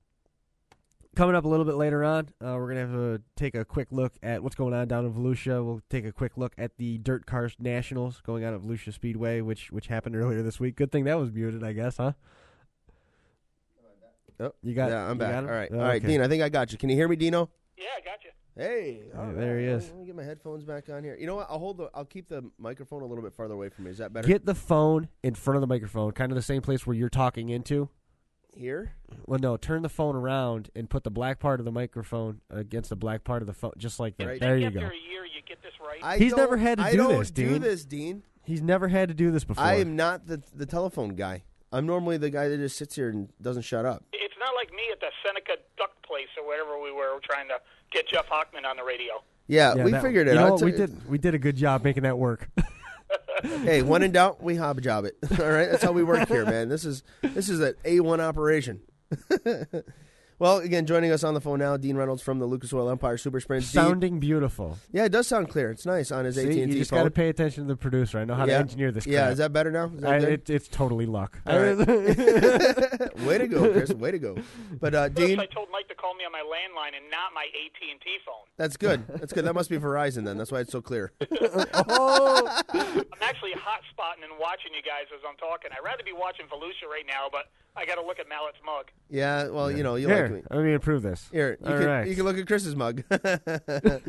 Coming up a little bit later on, we're going to have to take a quick look at what's going on down in Volusia. We'll take a quick look at the Dirt Cars Nationals going on at Volusia Speedway, which happened earlier this week. Good thing that was muted, I guess, huh? Oh, you got? Yeah, I'm back. All right, Oh, all right, okay. Dean. I think I got you. Can you hear me, Dino? Yeah, I got you. Hey, there he is. Let me get my headphones back on here. You know what? I'll keep the microphone a little bit farther away from me. Is that better? Get the phone in front of the microphone, kind of the same place where you're talking into. Here? Well, no, turn the phone around and put the black part of the microphone against the black part of the phone, just like that. Right. There you After go. a year, you get this right. He's never had to do this, Dean. I don't do this, Dean. He's never had to do this before. I am not the telephone guy. I'm normally the guy that just sits here and doesn't shut up. It's not like me at the Seneca Duck Place or wherever we were trying to get Jeff Hockman on the radio. Yeah, we figured it out. We did a good job making that work. Hey, when in doubt, we hobjob it. All right, that's how we work here, man. This is an A1 operation. Well, again, joining us on the phone now, Dean Reynolds from the Lucas Oil Empire Super Sprints. Sounding beautiful. Yeah, it does sound clear. It's nice on his AT&T phone. You just got to pay attention to the producer. I know how to engineer this crap. Yeah, is that better now? Is that it's totally luck. All right. Way to go, Chris. Way to go. But Dean, I told Mike to call me on my landline and not my AT&T phone. That's good. That's good. That must be Verizon then. That's why it's so clear. Oh. I'm actually hot-spotting and watching you guys as I'm talking. I'd rather be watching Volusia right now, but I got to look at Mallett's mug. Yeah, well, you know, you Here, like me. let me improve this. Here, you can look at Chris's mug. But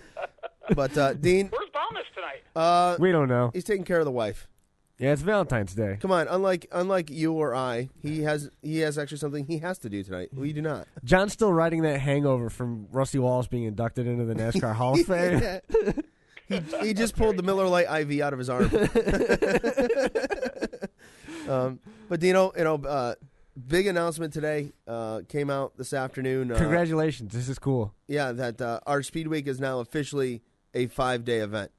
Dean, where's Balmas tonight? We don't know. He's taking care of the wife. Yeah, it's Valentine's Day. Come on, unlike you or I, he has actually something he has to do tonight. We do not. John's still riding that hangover from Rusty Wallace being inducted into the NASCAR Hall of Fame. He just pulled the Miller Lite IV out of his arm. But Dino, big announcement today came out this afternoon. Congratulations, this is cool. Yeah, that our Speed Week is now officially a 5-day event.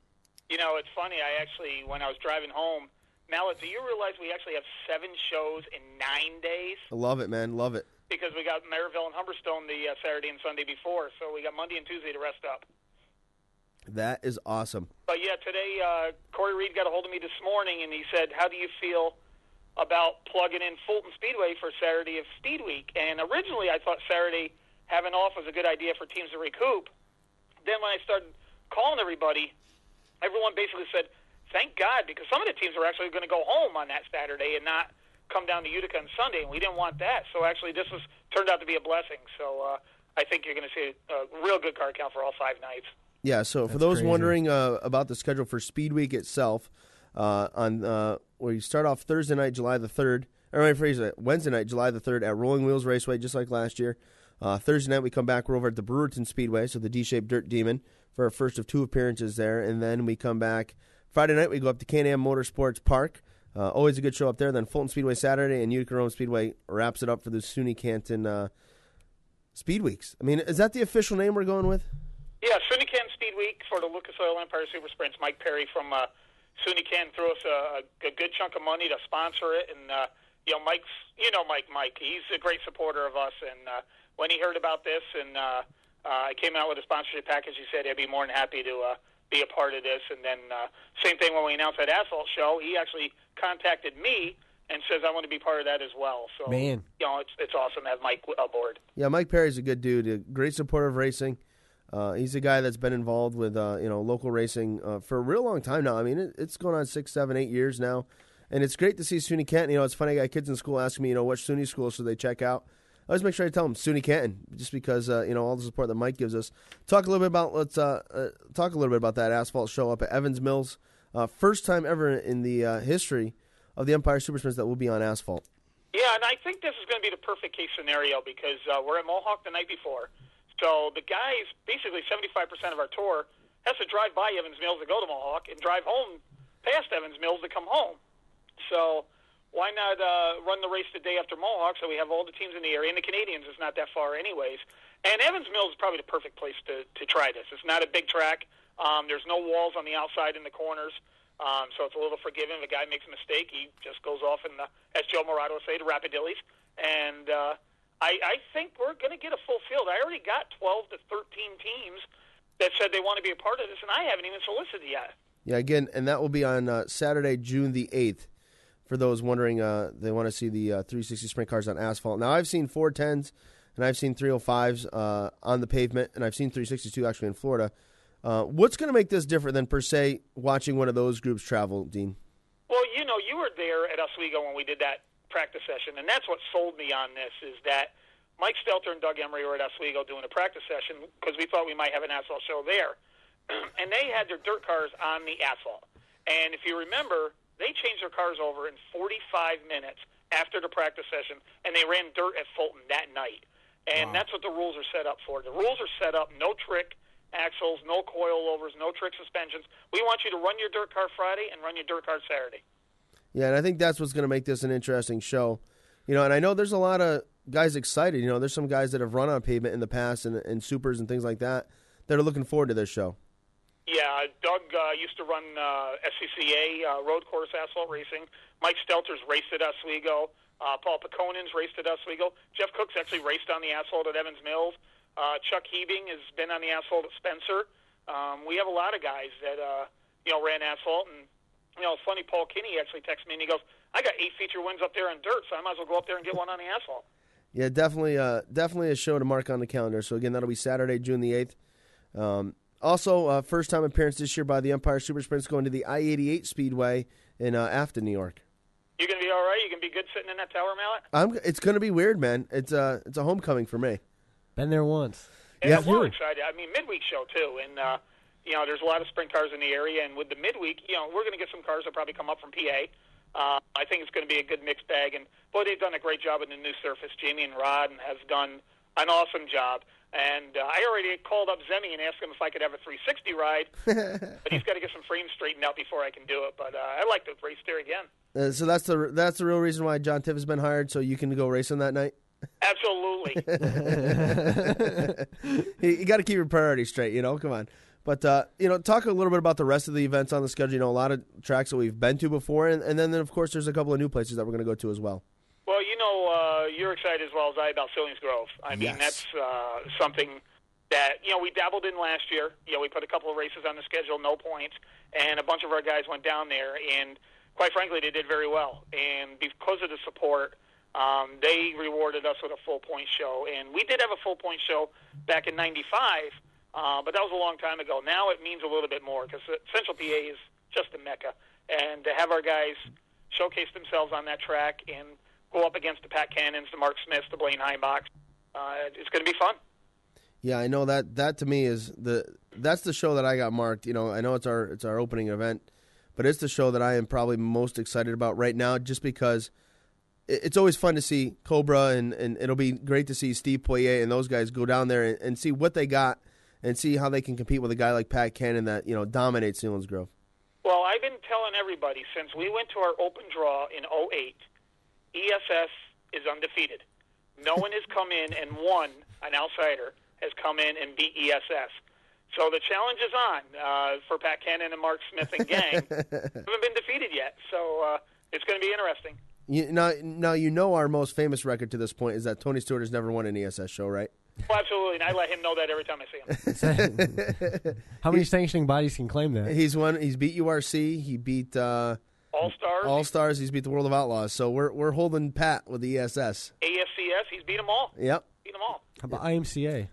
You know, it's funny. I actually, when I was driving home, Mallett, do you realize we actually have 7 shows in 9 days? I love it, man. Love it. Because we got Maryville and Humberstone the Saturday and Sunday before, so we got Monday and Tuesday to rest up. That is awesome. But yeah, today Corey Reed got a hold of me this morning, and he said, "How do you feel about plugging in Fulton Speedway for Saturday of Speed Week?" And originally, I thought Saturday having off was a good idea for teams to recoup. Then when I started calling everybody, everyone basically said, "Thank God," because some of the teams are actually going to go home on that Saturday and not come down to Utica on Sunday, and we didn't want that. So actually, this turned out to be a blessing. So I think you're going to see a real good car count for all 5 nights. Yeah, so for those wondering about the schedule for Speed Week itself, where you start off Thursday night, July the 3rd, Wednesday night, July the 3rd at Rolling Wheels Raceway, just like last year. Thursday night, we come back, we're over at the Brewerton Speedway, so the D-shaped Dirt Demon, for our first of 2 appearances there. And then we come back Friday night, we go up to Can-Am Motorsports Park. Always a good show up there. Then Fulton Speedway Saturday, and Utica-Rome Speedway wraps it up for the SUNY Canton Speed Weeks. I mean, is that the official name we're going with? Yeah, SUNY Canton Speed Week for the Lucas Oil Empire Super Sprints. Mike Perry from SUNY Canton threw us a good chunk of money to sponsor it, and Mike. He's a great supporter of us, and when he heard about this and I came out with a sponsorship package, he said he'd be more than happy to be a part of this. And then same thing when we announced that asphalt show, he actually contacted me and says I want to be part of that as well. So man, it's awesome to have Mike aboard. Yeah, Mike Perry's a good dude, a great supporter of racing. He's a guy that's been involved with local racing for a real long time now. I mean, it's going on 6, 7, 8 years now, and it's great to see SUNY Canton. It's funny, I got kids in school asking me, what SUNY school should they check out. I always make sure I tell them SUNY Canton, just because all the support that Mike gives us. Let's talk a little bit about that asphalt show up at Evans Mills First time ever in the history of the Empire Super Sprints that will be on asphalt. Yeah, and I think this is going to be the perfect case scenario because we're at Mohawk the night before. So the guys, basically 75% of our tour, has to drive by Evans Mills to go to Mohawk and drive home past Evans Mills to come home. So why not run the race the day after Mohawk so we have all the teams in the area, and the Canadians is not that far anyways. And Evans Mills is probably the perfect place to try this. It's not a big track. There's no walls on the outside in the corners, so it's a little forgiving. If a guy makes a mistake, he just goes off and, as Joe Morato would say, the Rapadillies. And I think we're going to get a full field. I already got 12 to 13 teams that said they want to be a part of this, and I haven't even solicited yet. Yeah, again, and that will be on Saturday, June the 8th. For those wondering, they want to see the 360 sprint cars on asphalt. Now, I've seen 410s and I've seen 305s on the pavement, and I've seen 362 actually in Florida. What's going to make this different than, per se, watching one of those groups travel, Dean? Well, you were there at Oswego when we did that practice session, and that's what sold me on this, is that Mike Stelter and Doug Emery were at Oswego doing a practice session because we thought we might have an asphalt show there. And they had their dirt cars on the asphalt. And if you remember, they changed their cars over in 45 minutes after the practice session, and they ran dirt at Fulton that night. And that's what the rules are set up for. The rules are set up, no trick axles, no coilovers, no trick suspensions. We want you to run your dirt car Friday and run your dirt car Saturday. Yeah, and I think that's what's going to make this an interesting show. And I know there's a lot of guys excited. There's some guys that have run on pavement in the past and supers and things like that are looking forward to this show. Yeah, Doug used to run SCCA, road course asphalt racing. Mike Stelter's raced at Oswego. Paul Piconen's raced at Oswego. Jeff Cook's actually raced on the asphalt at Evans Mills. Chuck Hebing has been on the asphalt at Spencer. We have a lot of guys that ran asphalt, and it's funny. Paul Kinney actually texted me and he goes, "I got 8 feature wins up there on dirt, so I might as well go up there and get one on the asphalt." Yeah, definitely a show to mark on the calendar. So again, that'll be Saturday, June the 8th. Also, first time appearance this year by the Empire Super Sprints going to the I-88 Speedway in Afton, New York. You gonna be all right? You gonna be good sitting in that tower, Mallet? It's gonna be weird, man. It's a homecoming for me. Been there once. Yeah, we're excited. I mean, midweek show too, and there's a lot of sprint cars in the area, and with the midweek, we're gonna get some cars that probably come up from PA. I think it's going to be a good mixed bag, and boy, they've done a great job in the new surface. Jamie and Rod has done an awesome job. And I already called up Zemi and asked him if I could have a 360 ride, but he's got to get some frames straightened out before I can do it. But I'd like to race there again. So that's the real reason why John Tiff has been hired, so you can go racing that night? Absolutely. You got to keep your priorities straight, Come on. But, talk a little bit about the rest of the events on the schedule. A lot of tracks that we've been to before, and then, of course, there's a couple of new places that we're going to go to as well. Well, you're excited as well as I about Fillings Grove. I mean, that's something that, we dabbled in last year. We put a couple of races on the schedule, no points, and a bunch of our guys went down there, and quite frankly, they did very well. And because of the support, they rewarded us with a full point show. And we did have a full point show back in 95, but that was a long time ago. Now it means a little bit more because Central PA is just a mecca. And to have our guys showcase themselves on that track and go up against the Pat Cannons, the Mark Smiths, the Blaine Heimbachs, it's going to be fun. Yeah, I know that to me is that's the show that I got marked. I know it's our opening event, but it's the show that I am probably most excited about right now, just because it's always fun to see Cobra, and it'll be great to see Steve Poirier and those guys go down there and see what they got and see how they can compete with a guy like Pat Cannon that dominates Selinsgrove. Well, I've been telling everybody since we went to our open draw in 2008, ESS is undefeated. No one has come in and won, an outsider has come in and beat ESS. So the challenge is on for Pat Cannon and Mark Smith and gang. Haven't been defeated yet, so it's going to be interesting. Now, our most famous record to this point is that Tony Stewart has never won an ESS show, right? Well, absolutely, and I let him know that every time I see him. How many sanctioning bodies can claim that? He's beat URC. He beat All-Stars. All-Stars. He's beat the World of Outlaws. So we're holding pat with the ESS. AFCS. He's beat them all. Yep. Beat them all. How about IMCA?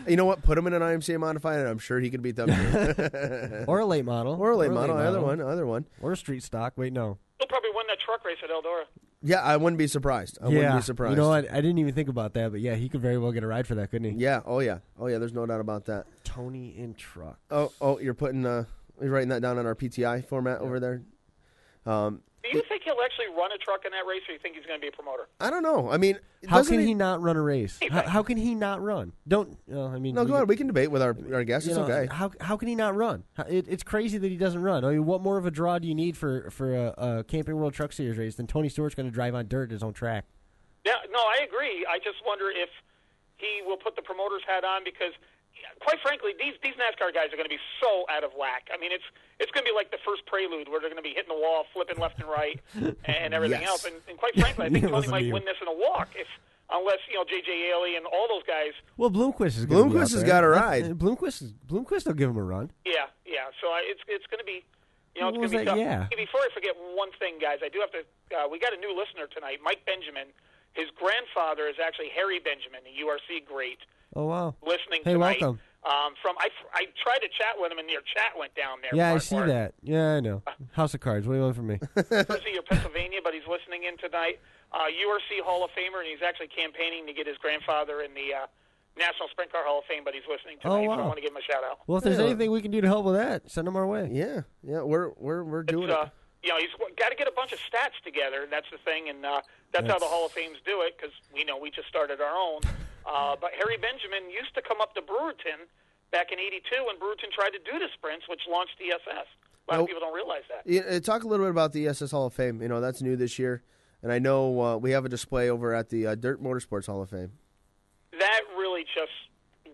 You know what? Put him in an IMCA modified, and I'm sure he could beat them too. Or a late model. Either one. Or a street stock. Wait, no. He'll probably win that truck race at Eldora. Yeah, I wouldn't be surprised. I wouldn't be surprised. You know what? I didn't even think about that, but yeah, he could very well get a ride for that, couldn't he? Yeah. Oh yeah. There's no doubt about that. Tony in truck. Oh, you're putting He's writing that down on our PTI format over there. Do you think he'll actually run a truck in that race, or you think he's going to be a promoter? I don't know. I mean, how can he not run a race? How can he not run? Don't. I mean, no. Go ahead. We can debate with our guests. It's okay. How can he not run? It's crazy that he doesn't run. I mean, what more of a draw do you need for a Camping World Truck Series race than Tony Stewart's going to drive on dirt at his own track? Yeah, no, I agree. I just wonder if he will put the promoter's hat on because, quite frankly, these NASCAR guys are going to be so out of whack. I mean, it's going to be like the first Prelude where they're going to be hitting the wall, flipping left and right, and everything else. And quite frankly, I think Tony might win this in a walk unless J.J. Ailey and all those guys. Well, Bloomquist has got a ride. Bloomquist will give him a run. Yeah. So it's going to be. It's going to be tough. Yeah. Before I forget one thing, guys, I do have to. We got a new listener tonight, Mike Benjamin. His grandfather is actually Harry Benjamin, the URC great. Oh wow! Listening tonight. Hey, welcome. I tried to chat with him, and your chat went down there. Yeah, I see that. Yeah, I know. House of Cards. What do you want from me? University of Pennsylvania, but he's listening in tonight. URC Hall of Famer, and he's actually campaigning to get his grandfather in the National Sprint Car Hall of Fame, but he's listening tonight, so I want to give him a shout out. Well, if there's anything we can do to help with that, send him our way. Yeah, we're doing it. He's got to get a bunch of stats together. That's the thing, and that's how the Hall of Fames do it. Because we just started our own. But Harry Benjamin used to come up to Brewerton back in '82 when Brewerton tried to do the sprints, which launched the ESS. A lot of people don't realize that. Yeah, talk a little bit about the ESS Hall of Fame. That's new this year, and I know we have a display over at the Dirt Motorsports Hall of Fame. That really just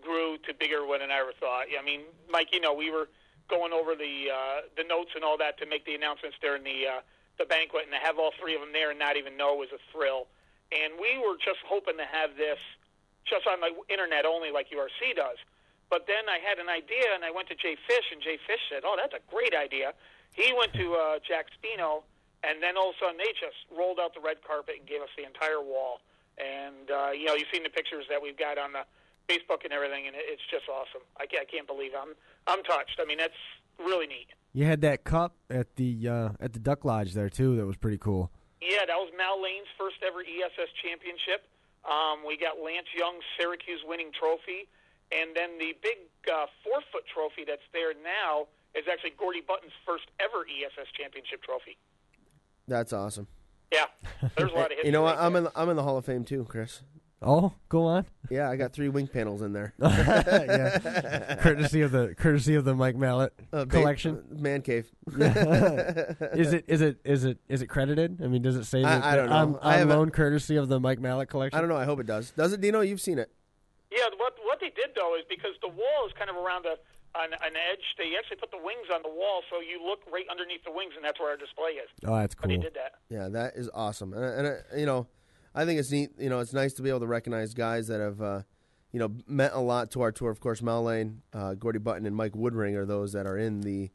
grew to bigger than I ever thought. I mean, Mike, we were going over the notes and all that to make the announcements during the banquet, and to have all three of them there and not even know was a thrill. And we were just hoping to have this just on the internet only like URC does. But then I had an idea, and I went to Jay Fish, and Jay Fish said, "Oh, that's a great idea." He went to Jack Spino, and then all of a sudden they just rolled out the red carpet and gave us the entire wall. And, you've seen the pictures that we've got on the Facebook and everything, and it's just awesome. I can't believe I'm touched. I mean, that's really neat. You had that cup at the Duck Lodge there too. That was pretty cool. Yeah, that was Mal Lane's first ever ESS championship. We got Lance Young's Syracuse winning trophy, and then the big 4-foot trophy that's there now is actually Gordy Button's first ever ESS championship trophy. That's awesome. Yeah, there's a lot of history. You know what? I'm in the Hall of Fame too, Chris. Oh, go on. Yeah, I got 3 wing panels in there. Yeah, courtesy of the Mike Mallet collection. Man cave. Is it credited? I mean, does it say that I don't know. On loan courtesy of the Mike Mallet collection? I don't know. I hope it does. Does it, Dino? You've seen it. Yeah. What they did though is because the wall is kind of around an edge, they actually put the wings on the wall, so you look right underneath the wings, and that's where our display is. Oh, that's cool. But they did that. Yeah, that is awesome, and I think it's neat. It's nice to be able to recognize guys that have, meant a lot to our tour. Of course, Mal Lane, Gordy Button, and Mike Woodring are those that are in the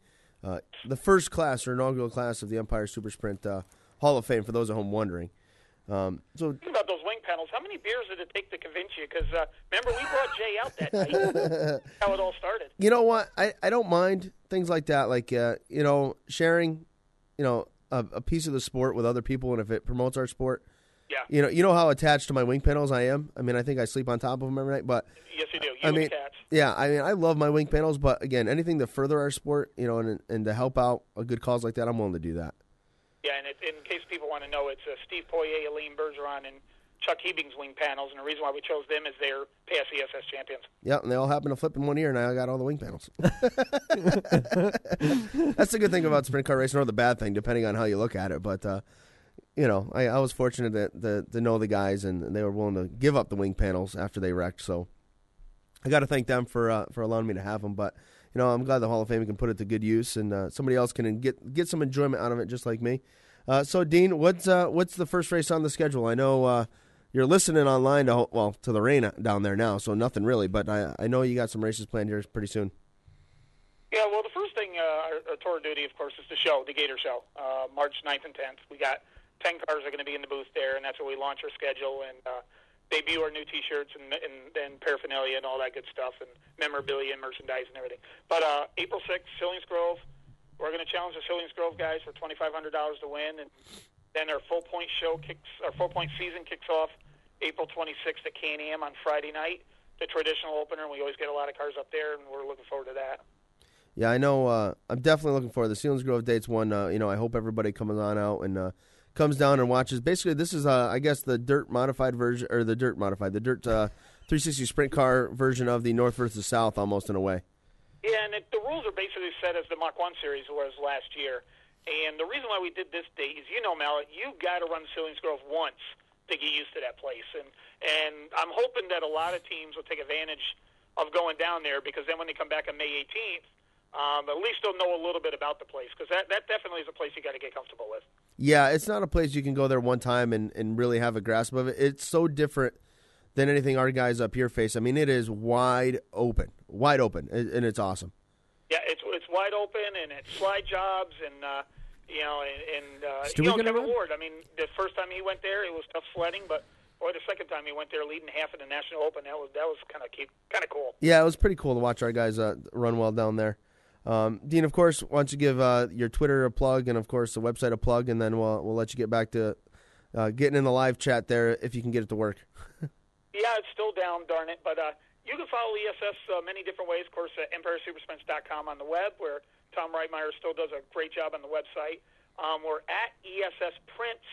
first class or inaugural class of the Empire Super Sprint Hall of Fame. For those at home wondering, so think about those wing panels. How many beers did it take to convince you? Because remember, we brought Jay out that night. How it all started. You know what? I don't mind things like that. Like sharing, a piece of the sport with other people, and if it promotes our sport. Yeah. You know how attached to my wing panels I am? I mean, I think I sleep on top of them every night, but yes, you do. And cats. Yeah, I mean, I love my wing panels, but again, anything to further our sport, and to help out a good cause like that, I'm willing to do that. Yeah, and in case people want to know, it's Steve Poirier, Elaine Bergeron, and Chuck Hebing's wing panels, and the reason why we chose them is they're past ESS champions. Yeah, and they all happen to flip in one ear, and I got all the wing panels. That's the good thing about sprint car racing, or the bad thing, depending on how you look at it, but I was fortunate to know the guys, and they were willing to give up the wing panels after they wrecked. So I got to thank them for allowing me to have them. But I'm glad the Hall of Fame can put it to good use, and somebody else can get some enjoyment out of it, just like me. So Dean, what's the first race on the schedule? I know you're listening online to the rain down there now, so nothing really. But I know you got some races planned here pretty soon. Yeah, well, the first thing, our tour duty, of course, is the Gator Show, March 9th and 10th. We got 10 cars are going to be in the booth there, and that's where we launch our schedule and debut our new T-shirts and paraphernalia and all that good stuff, and memorabilia and merchandise and everything. But April 6th, Sillians Grove, we're going to challenge the Sillians Grove guys for $2,500 to win, and then our full point season kicks off April 26th at Can-Am on Friday night, the traditional opener, and we always get a lot of cars up there, and we're looking forward to that. Yeah, I know. I'm definitely looking forward. The Selinsgrove date's one. I hope everybody comes on out and comes down and watches. Basically, this is, I guess, the dirt modified version, or the dirt 360 sprint car version of the North versus South, almost in a way. Yeah, and the rules are basically set as the Mach 1 Series was last year. And the reason why we did this date is, Mallet, you got to run Selinsgrove once to get used to that place. And I'm hoping that a lot of teams will take advantage of going down there, because then when they come back on May 18th, at least they'll know a little bit about the place, because that definitely is a place you got to get comfortable with. Yeah, it's not a place you can go there one time and really have a grasp of it. It's so different than anything our guys up here face. I mean, it is wide open, and it's awesome. Yeah, it's wide open, and it's slide jobs, and Kevin Ward. I mean, the first time he went there, it was tough sledding, but boy, the second time he went there, leading half of the National Open, that was kind of cool. Yeah, it was pretty cool to watch our guys run well down there. Dean, of course, why don't you give your Twitter a plug and, of course, the website a plug, and then we'll let you get back to getting in the live chat there if you can get it to work. Yeah, it's still down, darn it. But you can follow ESS many different ways. Of course, at EmpireSuperSprints.com on the web, where Tom Reitmeyer still does a great job on the website. We're at ESS Prints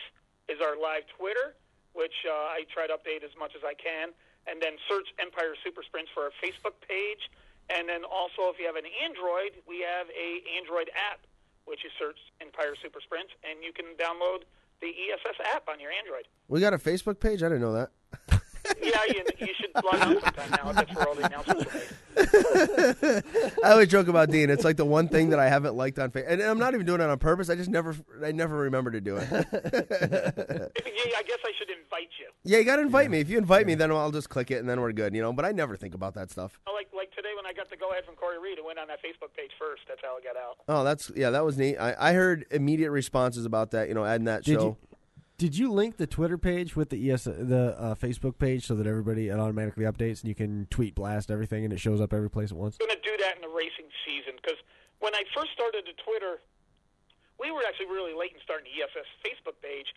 is our live Twitter, which I try to update as much as I can. And then search Empire Super Sprints for our Facebook page. And then also, if you have an Android, we have a Android app, which is search Empire Super Sprints, and you can download the ESS app on your Android. We got a Facebook page? I didn't know that. Yeah, you should log on sometime now. That's where all the announcements are made. I always joke about Dean. It's like the one thing that I haven't liked on Facebook. And I'm not even doing it on purpose. I never remember to do it. Yeah, I guess I should invite you. Yeah, you got to invite me. If you invite me, then I'll just click it, and then we're good, But I never think about that stuff. Like today when I got the go-ahead from Corey Reed, it went on that Facebook page first. That's how it got out. Oh, that was neat. I heard immediate responses about that, adding that show. Did you link the Twitter page with the Facebook page so that it automatically updates and you can tweet blast everything and it shows up every place at once? I'm going to do that in the racing season, because when I first started the Twitter, we were actually really late in starting the ESS Facebook page,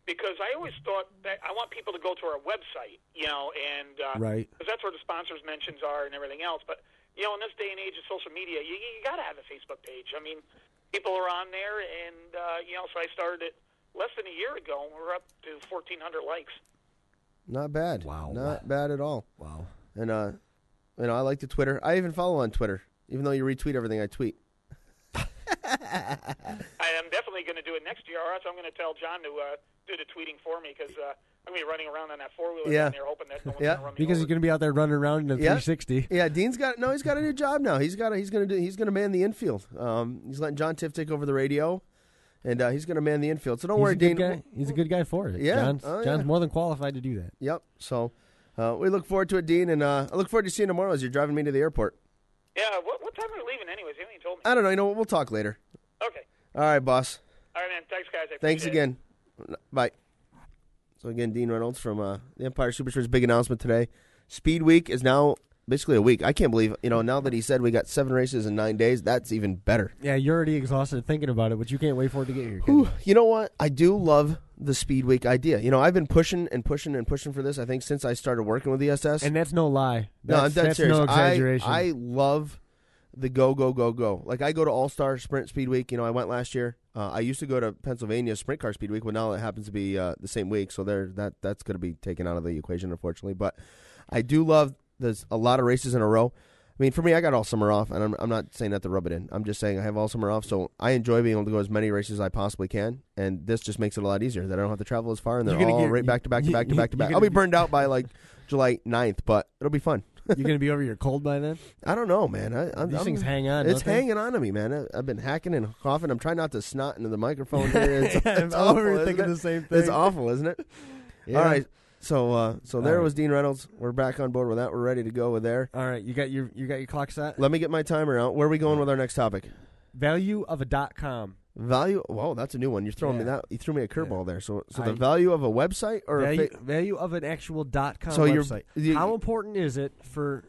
because I always thought that I want people to go to our website, and right, because that's where the sponsors' mentions are and everything else. But in this day and age of social media, you got to have a Facebook page. I mean, people are on there, and so I started it less than a year ago, and we're up to 1,400 likes. Not bad. Wow. Not bad at all. Wow. And, I like the Twitter. I even follow on Twitter, even though you retweet everything I tweet. I am definitely going to do it next year, or else I'm going to tell John to do the tweeting for me, because I'm going to be running around on that four-wheeler down there hoping that no one's going to run me because over. he's going to be out there running around in a 360. Yeah, Dean's got a new job now. He's going to man the infield. He's letting John Tiff take over the radio. And he's going to man the infield. So don't worry, Dean. He's a good guy for it. Yeah. John's more than qualified to do that. Yep. So we look forward to it, Dean. And I look forward to seeing you tomorrow as you're driving me to the airport. Yeah. What time are you leaving anyways? You haven't even told me. I don't know. We'll talk later. Okay. All right, boss. All right, man. Thanks, guys. Thanks again. Bye. So, again, Dean Reynolds from the Empire Super Sprints. Big announcement today. Speed Week is now basically a week. I can't believe, now that he said we got 7 races in 9 days, that's even better. Yeah, you're already exhausted thinking about it, but you can't wait for it to get here. You know what? I do love the Speed Week idea. I've been pushing for this, I think, since I started working with ESS. And that's no lie. I'm dead serious. No exaggeration. I love the go. Like, I go to All-Star Sprint Speed Week. I went last year. I used to go to Pennsylvania Sprint Car Speed Week, but now it happens to be the same week, so that's going to be taken out of the equation, unfortunately. But I do love there's a lot of races in a row. I mean, for me, I got all summer off, and I'm not saying that to rub it in. I'm just saying I have all summer off, so I enjoy being able to go as many races as I possibly can, and this just makes it a lot easier that I don't have to travel as far, and they're all right back to back to back to back to back. I'll be burned out by, like, July 9th, but it'll be fun. You're going to be over your cold by then? I don't know, man. These things hang on. It's hanging on to me, man. I've been hacking and coughing. I'm trying not to snot into the microphone here. It's awful, over thinking the same thing. It's awful, isn't it? Yeah. All right. So there was Dean Reynolds. We're back on board with that. We're ready to go with there. All right, you got your clock set? Let me get my timer out. Where are we going with our next topic? Value of a .com. Value? Whoa, that's a new one. You're throwing me that. You threw me a curveball there. So the value of a website or value of an actual .com website. How important is it for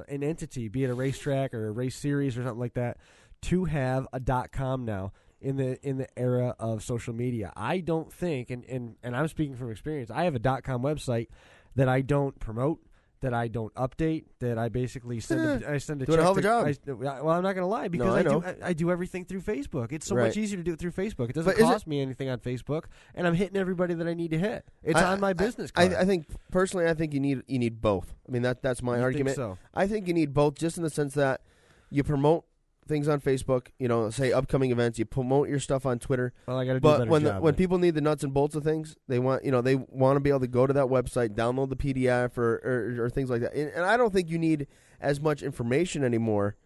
an entity, be it a racetrack or a race series or something like that, to have a .com now? In the era of social media, I don't think, and I'm speaking from experience, I have a .com website that I don't promote, that I don't update, that I basically send a check. Doing a hell of a job. Well, I'm not going to lie, because I do everything through Facebook. It's so much easier to do it through Facebook. It doesn't cost me anything on Facebook, and I'm hitting everybody that I need to hit. It's on my business card. I think, personally, I think you need both. I mean, that's my argument. Think so? I think you need both, just in the sense that you promote things on Facebook, say upcoming events, you promote your stuff on Twitter. Well, I got to do a better job. But when people need the nuts and bolts of things, they want to be able to go to that website, download the PDF or things like that. And I don't think you need as much information anymore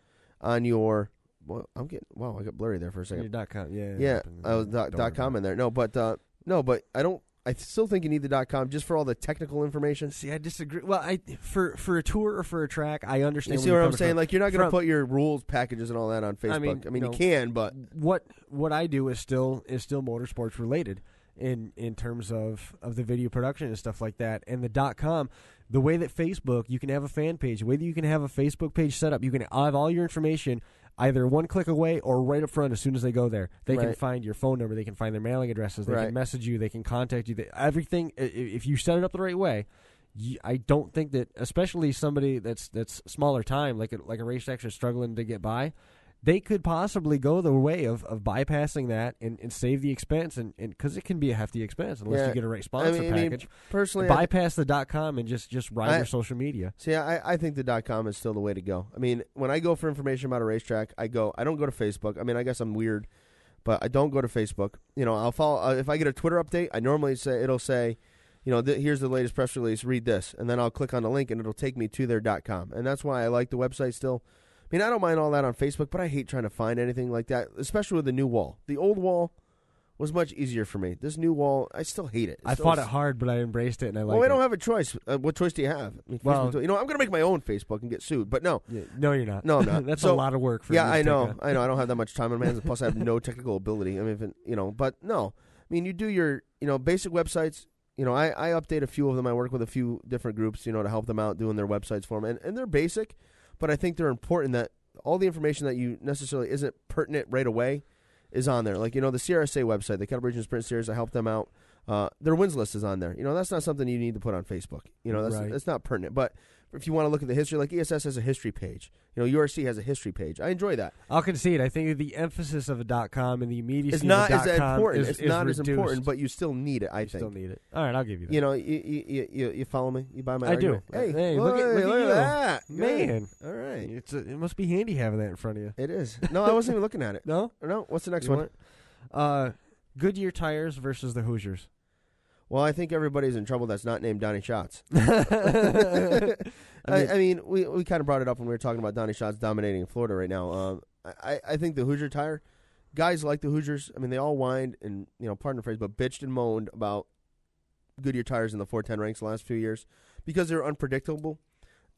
on your. Well, I got blurry there for a second. Your .com, yeah. I was .com in there. No, but I don't. I still think you need the .com just for all the technical information. See, I disagree. Well, for a tour or for a track, I understand. You see what I'm saying? Like, you're not going to put your rules packages and all that on Facebook. I mean, you can, but what I do is still motorsports related in terms of the video production and stuff like that. And the .com, the way that Facebook, you can have a fan page, the way that you can have a Facebook page set up, you can have all your information either one click away or right up front as soon as they go there. They can find your phone number. They can find their mailing addresses. They can message you. They can contact you. Everything, if you set it up the right way, I don't think that, especially somebody that's smaller time, like a racetrack that's struggling to get by, they could possibly go the way of bypassing that and save the expense, and because it can be a hefty expense unless you get a right sponsor package. Personally, bypass the .com and just ride your social media. See, I think the .com is still the way to go. I mean, when I go for information about a racetrack, I don't go to Facebook. I mean, I guess I'm weird, but I don't go to Facebook. I'll follow if I get a Twitter update. I normally it'll say, here's the latest press release. Read this, and then I'll click on the link, and it'll take me to their .com, and that's why I like the website still. I mean, I don't mind all that on Facebook, but I hate trying to find anything like that, especially with the new wall. The old wall was much easier for me. This new wall, I still hate it. I fought it hard, but I embraced it, and I like it. Well, I don't have a choice. What choice do you have? I mean, I'm going to make my own Facebook and get sued, but no. Yeah, no, you're not. No, I'm not. That's a lot of work for you. Yeah, I know. I don't have that much time on my hands, plus I have no technical ability. I mean, but no. I mean, you do your, basic websites. I update a few of them. I work with a few different groups, to help them out doing their websites for them, and they're basic, but I think they're important that all the information that you necessarily isn't pertinent right away is on there. Like, the CRSA website, the Kettle Bridge and Sprint Series, I help them out. Their wins list is on there. That's not something you need to put on Facebook. That's not pertinent. But if you want to look at the history, like ESS has a history page. URC has a history page. I enjoy that. I'll concede. I think the emphasis of a .com and the immediacy it's not of a as important. It's not reduced. as important, but you still need it, I think. Still need it. All right, I'll give you that. You follow me? You buy my I argument? do. Hey, look at you. that. Man. All right. It must be handy having that in front of you. It is. No, I wasn't even looking at it. No? No? What's the next one? Goodyear tires versus the Hoosiers. Well, I think everybody's in trouble that's not named Donny Schatz. I mean, we kind of brought it up when we were talking about Donny Schatz dominating in Florida right now. I think the Hoosier tire, guys like the Hoosiers, I mean, they all whined and, pardon the phrase, but bitched and moaned about Goodyear tires in the 410 ranks the last few years because they're unpredictable.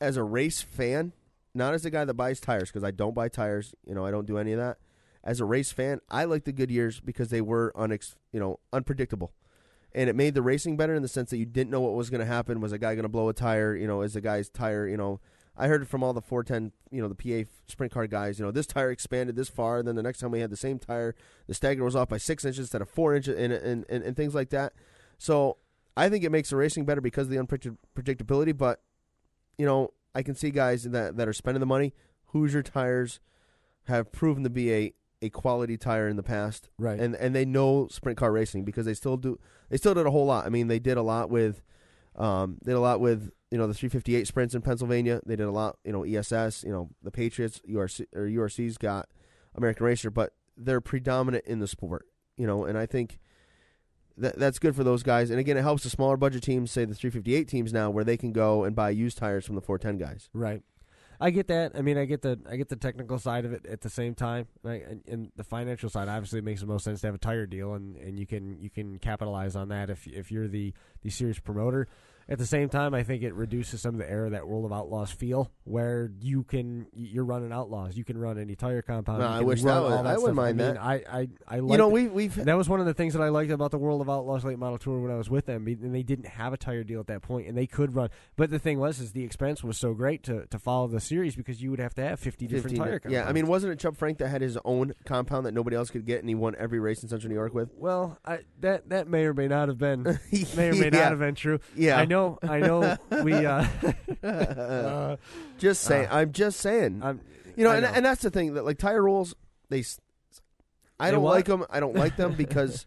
As a race fan, not as a guy that buys tires, because I don't buy tires, I don't do any of that. As a race fan, I like the Goodyears because they were unpredictable. And it made the racing better in the sense that you didn't know what was going to happen. Was a guy going to blow a tire? Is the guy's tire, I heard it from all the 410, the PA sprint car guys, this tire expanded this far, and then the next time we had the same tire, the stagger was off by 6 inches instead of 4 inches, and things like that. So I think it makes the racing better because of the unpredictability, but, I can see guys that are spending the money. Hoosier tires have proven to be a quality tire in the past, right? And they know sprint car racing because they still did a whole lot. I mean, they did a lot with the 358 sprints in Pennsylvania. They did a lot, ESS, the Patriots, URC's got American Racer, but they're predominant in the sport, and I think that's good for those guys. And again, it helps the smaller budget teams, say the 358 teams now, where they can go and buy used tires from the 410 guys. Right. I get that. I mean, I get the technical side of it at the same time, right? And the financial side, obviously, it makes the most sense to have a tire deal, and you can capitalize on that if you're the series promoter. At the same time, I think it reduces some of the era that World of Outlaws feel, where you're running Outlaws. You can run any tire compound. No, I wish that I wouldn't mind that. I like that was one of the things that I liked about the World of Outlaws late model tour when I was with them, and they didn't have a tire deal at that point, and they could run. But the thing is the expense was so great to follow the series because you would have to have 50 different tire compounds. Yeah, I mean, wasn't it Chubb Frank that had his own compound that nobody else could get, and he won every race in Central New York with? Well, that may or may not have been not have been true. Yeah, know. We just saying. I'm just saying. And that's the thing that like tire rules. I don't like them. I don't like them because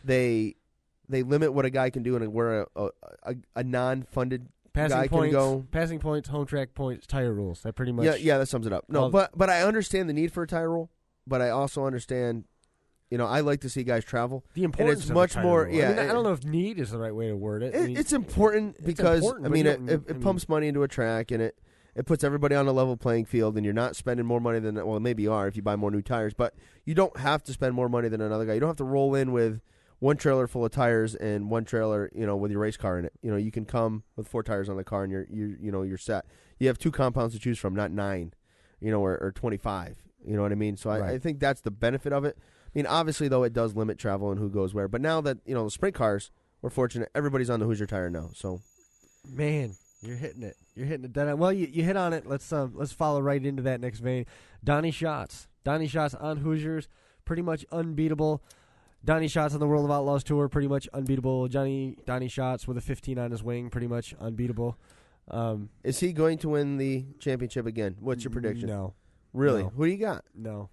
they limit what a guy can do and where a non-funded guy can go. Passing points, home track points, tire rules. That pretty much. Yeah, that sums it up. No, but I understand the need for a tire rule. But I also understand. I like to see guys travel. The importance and it's much more. Rule. Yeah, I don't know if need is the right way to word it. It's important because it pumps money into a track and it puts everybody on a level playing field, and you're not spending more money than maybe you are if you buy more new tires, but you don't have to spend more money than another guy. You don't have to roll in with one trailer full of tires and one trailer, with your race car in it. You can come with 4 tires on the car and you're set. You have 2 compounds to choose from, not 9, or 25. You know what I mean? So I think that's the benefit of it. I mean, obviously, though, it does limit travel and who goes where. But now that, the sprint cars, we're fortunate. Everybody's on the Hoosier tire now. So, man, you're hitting it. You're hitting it dead on. Well, you hit on it. Let's follow right into that next vein. Donny Schatz. Donny Schatz on Hoosiers, pretty much unbeatable. Donny Schatz on the World of Outlaws Tour, pretty much unbeatable. Donny Schatz with a 15 on his wing, pretty much unbeatable. Is he going to win the championship again? What's your prediction? No. Really? No. Who do you got? No.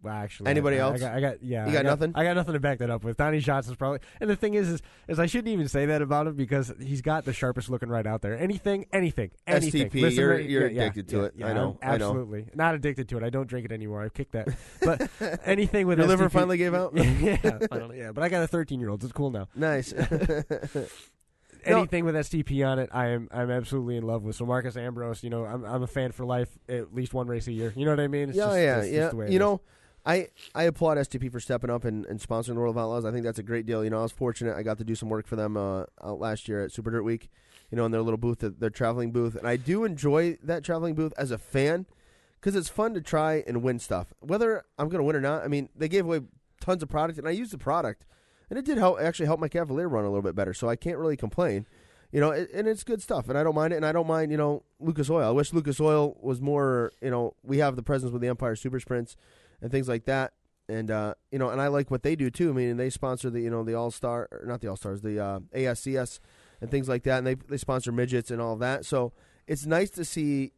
Well, actually, anybody else? I got nothing. I got nothing to back that up with. Donny Schatz is probably, and the thing is I shouldn't even say that about him because he's got the sharpest looking right out there. Anything. STP, Listen, you're addicted to it. I know, absolutely. Not addicted to it. I don't drink it anymore. I kicked that. But anything with your STP, liver finally gave out. Yeah, but I got a 13-year-old. It's cool now. Nice. Anything with STP on it, I'm absolutely in love with. So Marcus Ambrose, I'm a fan for life. At least one race a year. You know what I mean? It's just the way it is. I applaud STP for stepping up and sponsoring the World of Outlaws. I think that's a great deal. I was fortunate. I got to do some work for them out last year at Super Dirt Week, in their little booth, their traveling booth. And I do enjoy that traveling booth as a fan because it's fun to try and win stuff. Whether I'm going to win or not, I mean, they gave away tons of product, and I used the product. And it did help my Cavalier run a little bit better, so I can't really complain. And it's good stuff, and I don't mind it. And I don't mind, Lucas Oil. I wish Lucas Oil was more, we have the presence with the Empire Super Sprints and things like that. And, and I like what they do, too. I mean, they sponsor the, the All-Star, or not the All-Stars, the ASCS and things like that, and they sponsor midgets and all of that. So it's nice to see,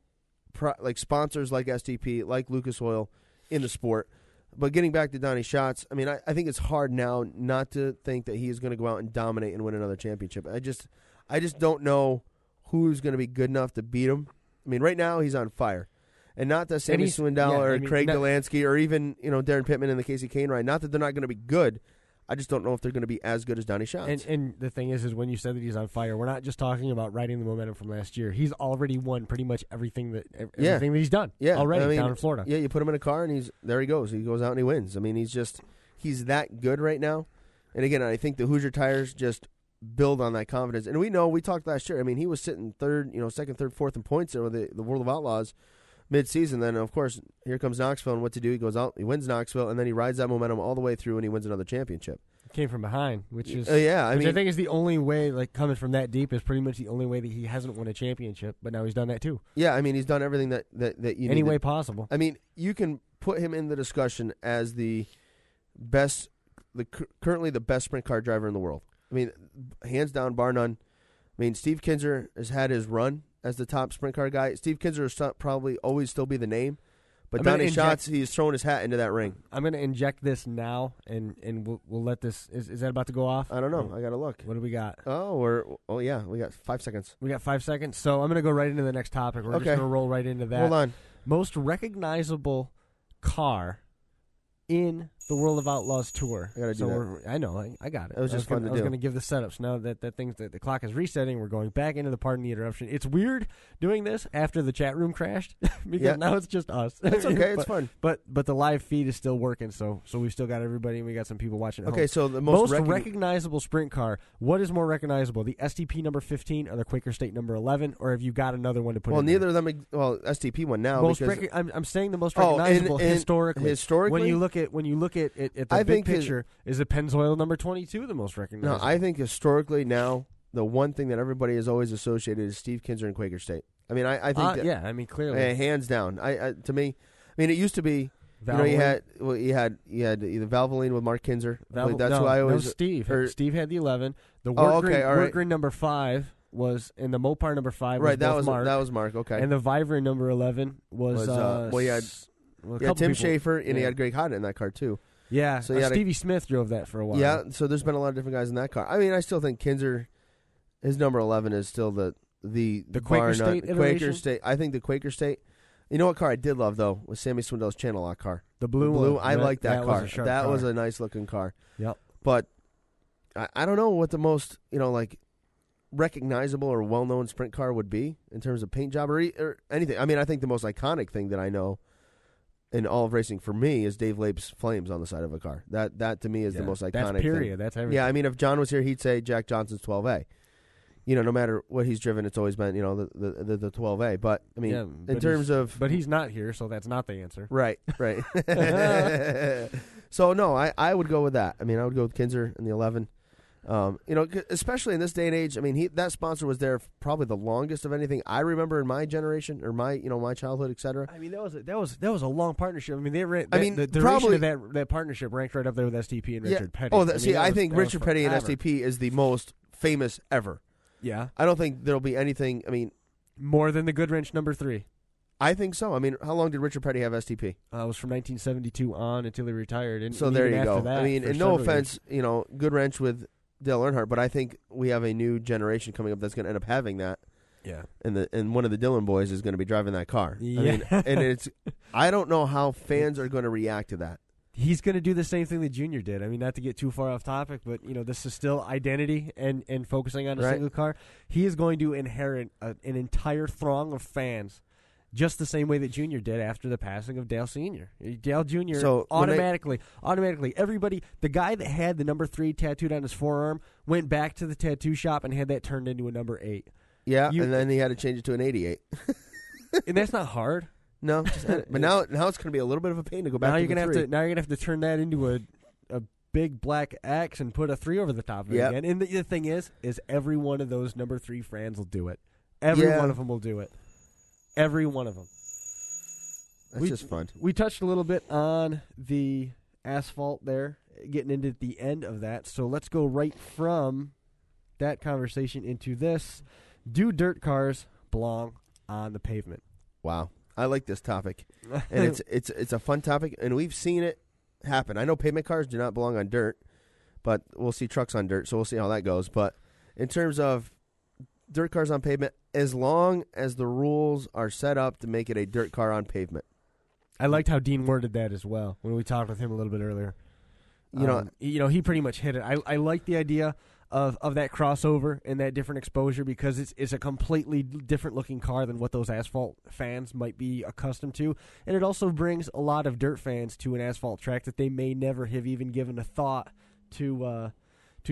sponsors like STP, like Lucas Oil in the sport. But getting back to Donny Schatz, I mean, I think it's hard now not to think that he is going to go out and dominate and win another championship. I just don't know who's going to be good enough to beat him. I mean, right now he's on fire. And not that Sammy Swindell or Craig Delansky or even, Darren Pittman and the Casey Kane ride, not that they're not going to be good. I just don't know if they're going to be as good as Donny Schatz. And the thing is when you said that he's on fire, we're not just talking about riding the momentum from last year. He's already won pretty much everything that he's done already down in Florida. Yeah, you put him in a car and there he goes. He goes out and he wins. I mean, he's that good right now. And again, I think the Hoosier tires just build on that confidence. And we talked last year. I mean, he was sitting second, third, fourth in points there with the World of Outlaws mid-season. Then, of course, here comes Knoxville, and what to do? He goes out, he wins Knoxville, and then he rides that momentum all the way through, and he wins another championship. Came from behind, which is I think is the only way. Coming from that deep is pretty much the only way that he hasn't won a championship. But now he's done that too. Yeah, I mean he's done everything that you any need way possible. I mean you can put him in the discussion as the best, currently the best sprint car driver in the world. I mean, hands down, bar none. I mean, Steve Kinzer has had his run as the top sprint car guy. Steve Kinzer will probably always still be the name. But Donny Schatz, he's throwing his hat into that ring. I'm going to inject this now, and we'll let this. Is that about to go off? I don't know. I got to look. What do we got? Oh yeah, we got 5 seconds. We got 5 seconds. So I'm going to go right into the next topic. We're just going to roll right into that. Hold on. Most recognizable car in the World of Outlaws Tour. I got to do that. I know. I got it. It was just fun to do. I was going to give the setup. So now that the clock is resetting, we're going back into the pardon the interruption. It's weird doing this after the chat room crashed because now it's just us. It's okay. It's fun. But the live feed is still working, so we still got everybody, and we got some people watching at home. Okay, so the most recognizable sprint car, what is more recognizable, the STP number 15 or the Quaker State number 11, or have you got another one to put in? Well, neither of them. Well, STP one now. I'm saying the most recognizable historically. Historically, when you look at the big picture, is it Pennzoil number 22 the most recognizable? No, I think historically now the one thing that everybody has always associated is Steve Kinzer and Quaker State. I mean, I think clearly, hands down. To me, I mean, it used to be Valvoline. You had either Valvoline with Mark Kinzer. That's who I always. No, Steve. Steve had the 11. The Workgren number 5 was, and the Mopar number 5 was Mark. That was Mark. Okay. And the Viver number 11 was he had Tim Schaefer, and he had Greg Hodden in that car too. Yeah, so Stevie Smith drove that for a while. Yeah, so there's been a lot of different guys in that car. I mean, I still think Kinzer, his number 11 is still the Quaker State iteration? Quaker State. I think the Quaker State. You know what car I did love though was Sammy Swindell's Channel Lock car. The blue one. I like that car. That was a nice looking car. Yep. But I don't know what the most recognizable or well known sprint car would be in terms of paint job or anything. I mean, I think the most iconic thing that I know in all of racing for me is Dave Lape's flames on the side of a car. That to me is the most iconic That's period. thing. That's everything. Yeah, I mean, if John was here, he'd say Jack Johnson's 12A. No matter what he's driven, it's always been, the 12A. But, I mean, in terms of... But he's not here, so that's not the answer. Right. So, no, I would go with that. I mean, I would go with Kinzer in the 11. Especially in this day and age, I mean, that sponsor was there probably the longest of anything I remember in my generation or my childhood, etc. I mean, that was a long partnership. I mean, the duration of that partnership ranked right up there with STP and Richard Petty. I think Richard Petty and STP is the most famous ever. Yeah, I don't think there'll be anything. I mean, more than the Goodwrench number 3. I think so. I mean, how long did Richard Petty have STP? It was from 1972 on until he retired. And so there you go. I mean, and no offense, Goodwrench with Dale Earnhardt, but I think we have a new generation coming up that's going to end up having that. Yeah, and one of the Dillon boys is going to be driving that car. Yeah. I mean, and I don't know how fans are going to react to that. He's going to do the same thing that Junior did. I mean, not to get too far off topic, but this is still identity and focusing on a single car. He is going to inherit an entire throng of fans, just the same way that Junior did after the passing of Dale Sr. Dale Jr. So automatically, everybody, the guy that had the number 3 tattooed on his forearm went back to the tattoo shop and had that turned into a number 8. Yeah, and then he had to change it to an 88. And that's not hard. No, but now it's going to be a little bit of a pain to go back. Now to you're going to have to. Now you're going to have to turn that into a big black X and put a 3 over the top of it again. And the thing is every one of those number 3 fans will do it. Every one of them will do it. Every one of them. That's just fun. We touched a little bit on the asphalt there, getting into the end of that. So let's go right from that conversation into this. Do dirt cars belong on the pavement? Wow. I like this topic, and it's a fun topic, and we've seen it happen. I know pavement cars do not belong on dirt, but we'll see trucks on dirt, so we'll see how that goes. But in terms of dirt cars on pavement, as long as the rules are set up to make it a dirt car on pavement. I liked how Dean worded that as well when we talked with him a little bit earlier. He pretty much hit it. I like the idea of that crossover and that different exposure because it's a completely different looking car than what those asphalt fans might be accustomed to. And it also brings a lot of dirt fans to an asphalt track that they may never have even given a thought to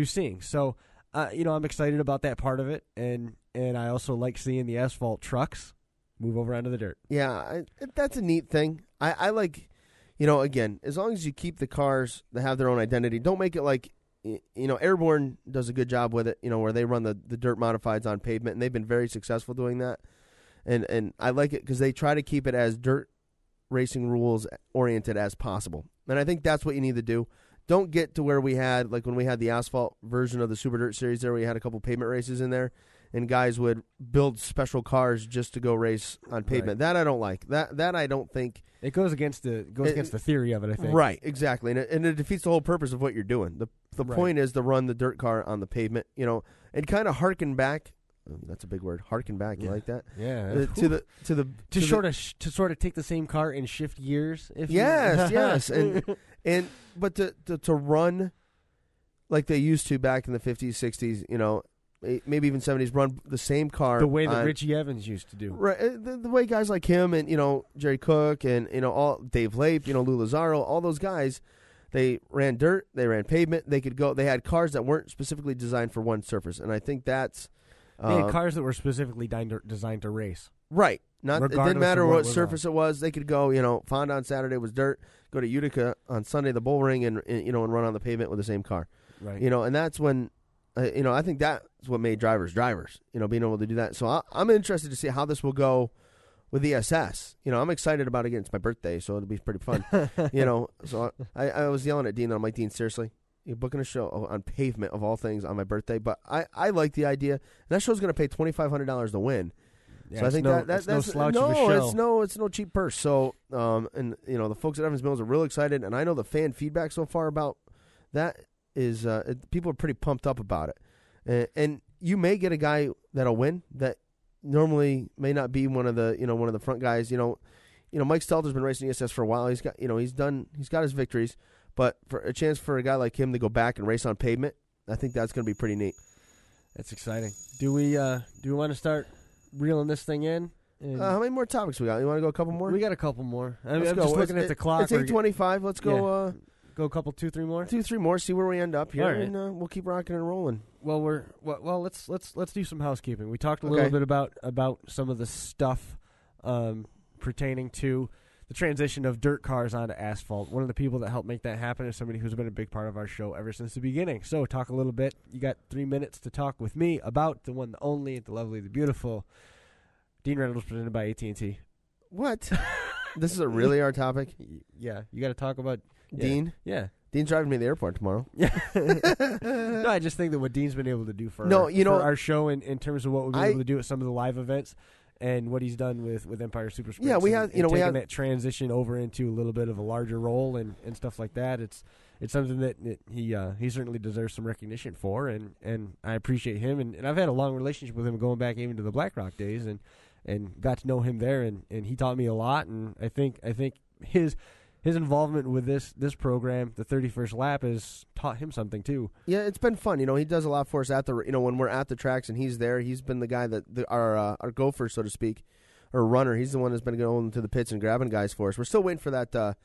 seeing. So, I'm excited about that part of it. And I also like seeing the asphalt trucks move over onto the dirt. Yeah, that's a neat thing. I like, again, as long as you keep the cars that have their own identity, don't make it like, Airborne does a good job with it, where they run the dirt modifieds on pavement, and they've been very successful doing that. And I like it because they try to keep it as dirt racing rules oriented as possible. And I think that's what you need to do. Don't get to where we had, like when we had the asphalt version of the Super Dirt Series there, we had a couple pavement races in there, and guys would build special cars just to go race on pavement. Right. That I don't like. That I don't think. It goes against the theory of it, I think. Right, exactly. And it defeats the whole purpose of what you're doing. The point is to run the dirt car on the pavement, and kind of harken back. That's a big word. Harken back. You like that? Yeah. To sort of take the same car and shift gears. Yes. But to run like they used to back in the 50s, 60s, maybe even 70s, run the same car. The way that Richie Evans used to do. Right. The way guys like him and, Jerry Cook and, all Dave Lape, Lou Lazzaro, all those guys, they ran dirt, they ran pavement. They had cars that weren't specifically designed for one surface. And I think that's. They had cars that were specifically designed to race. Right. It didn't matter what surface it was. They could go, Fonda on Saturday was dirt, go to Utica on Sunday, the bull ring, and run on the pavement with the same car. Right. And that's when, I think that's what made drivers, being able to do that. So I'm interested to see how this will go with ESS. I'm excited about it again. It's my birthday, so it'll be pretty fun. So I was yelling at Dean, and I'm like, Dean, seriously, you're booking a show on pavement of all things on my birthday? But I like the idea. And that show's going to pay $2,500 to win. Yeah, so I think that's no slouch of a show. It's no cheap purse. So and the folks at Evans Mills are real excited, and I know the fan feedback so far about that is people are pretty pumped up about it. And you may get a guy that'll win that normally may not be one of the front guys. Mike Stelter's been racing ESS for a while. He's got he's got his victories, but for a chance for a guy like him to go back and race on pavement, I think that's going to be pretty neat. That's exciting. Do we want to start reeling this thing in? How many more topics we got? You want to go a couple more? We got a couple more. I'm just looking at the clock. It's 8:25. Let's go. Yeah. Go a couple, 2-3 more. 2-3 more. See where we end up here, right. And we'll keep rocking and rolling. Well, let's do some housekeeping. We talked a little bit about some of the stuff pertaining to the transition of dirt cars onto asphalt. One of the people that helped make that happen is somebody who's been a big part of our show ever since the beginning. So talk a little bit. You got 3 minutes to talk with me about the one, the only, the lovely, the beautiful Dean Reynolds, presented by AT&T. What? This is really our topic? Yeah, you got to talk about Dean? Yeah. Dean's driving me to the airport tomorrow. Yeah. No, I just think that what Dean's been able to do for our show in terms of what we've been able to do at some of the live events and what he's done with Empire Super Sprints. Yeah, we have taking that transition over into a little bit of a larger role and stuff like that. It's something that he certainly deserves some recognition for, and I appreciate him, and I've had a long relationship with him going back even to the Black Rock days and got to know him there, and he taught me a lot, and I think his involvement with this program, the 31st lap, has taught him something too. Yeah, it's been fun. He does a lot for us at the when we're at the tracks and he's there. He's been the guy that our gopher, so to speak, or runner. He's the one that's been going to the pits and grabbing guys for us. We're still waiting for that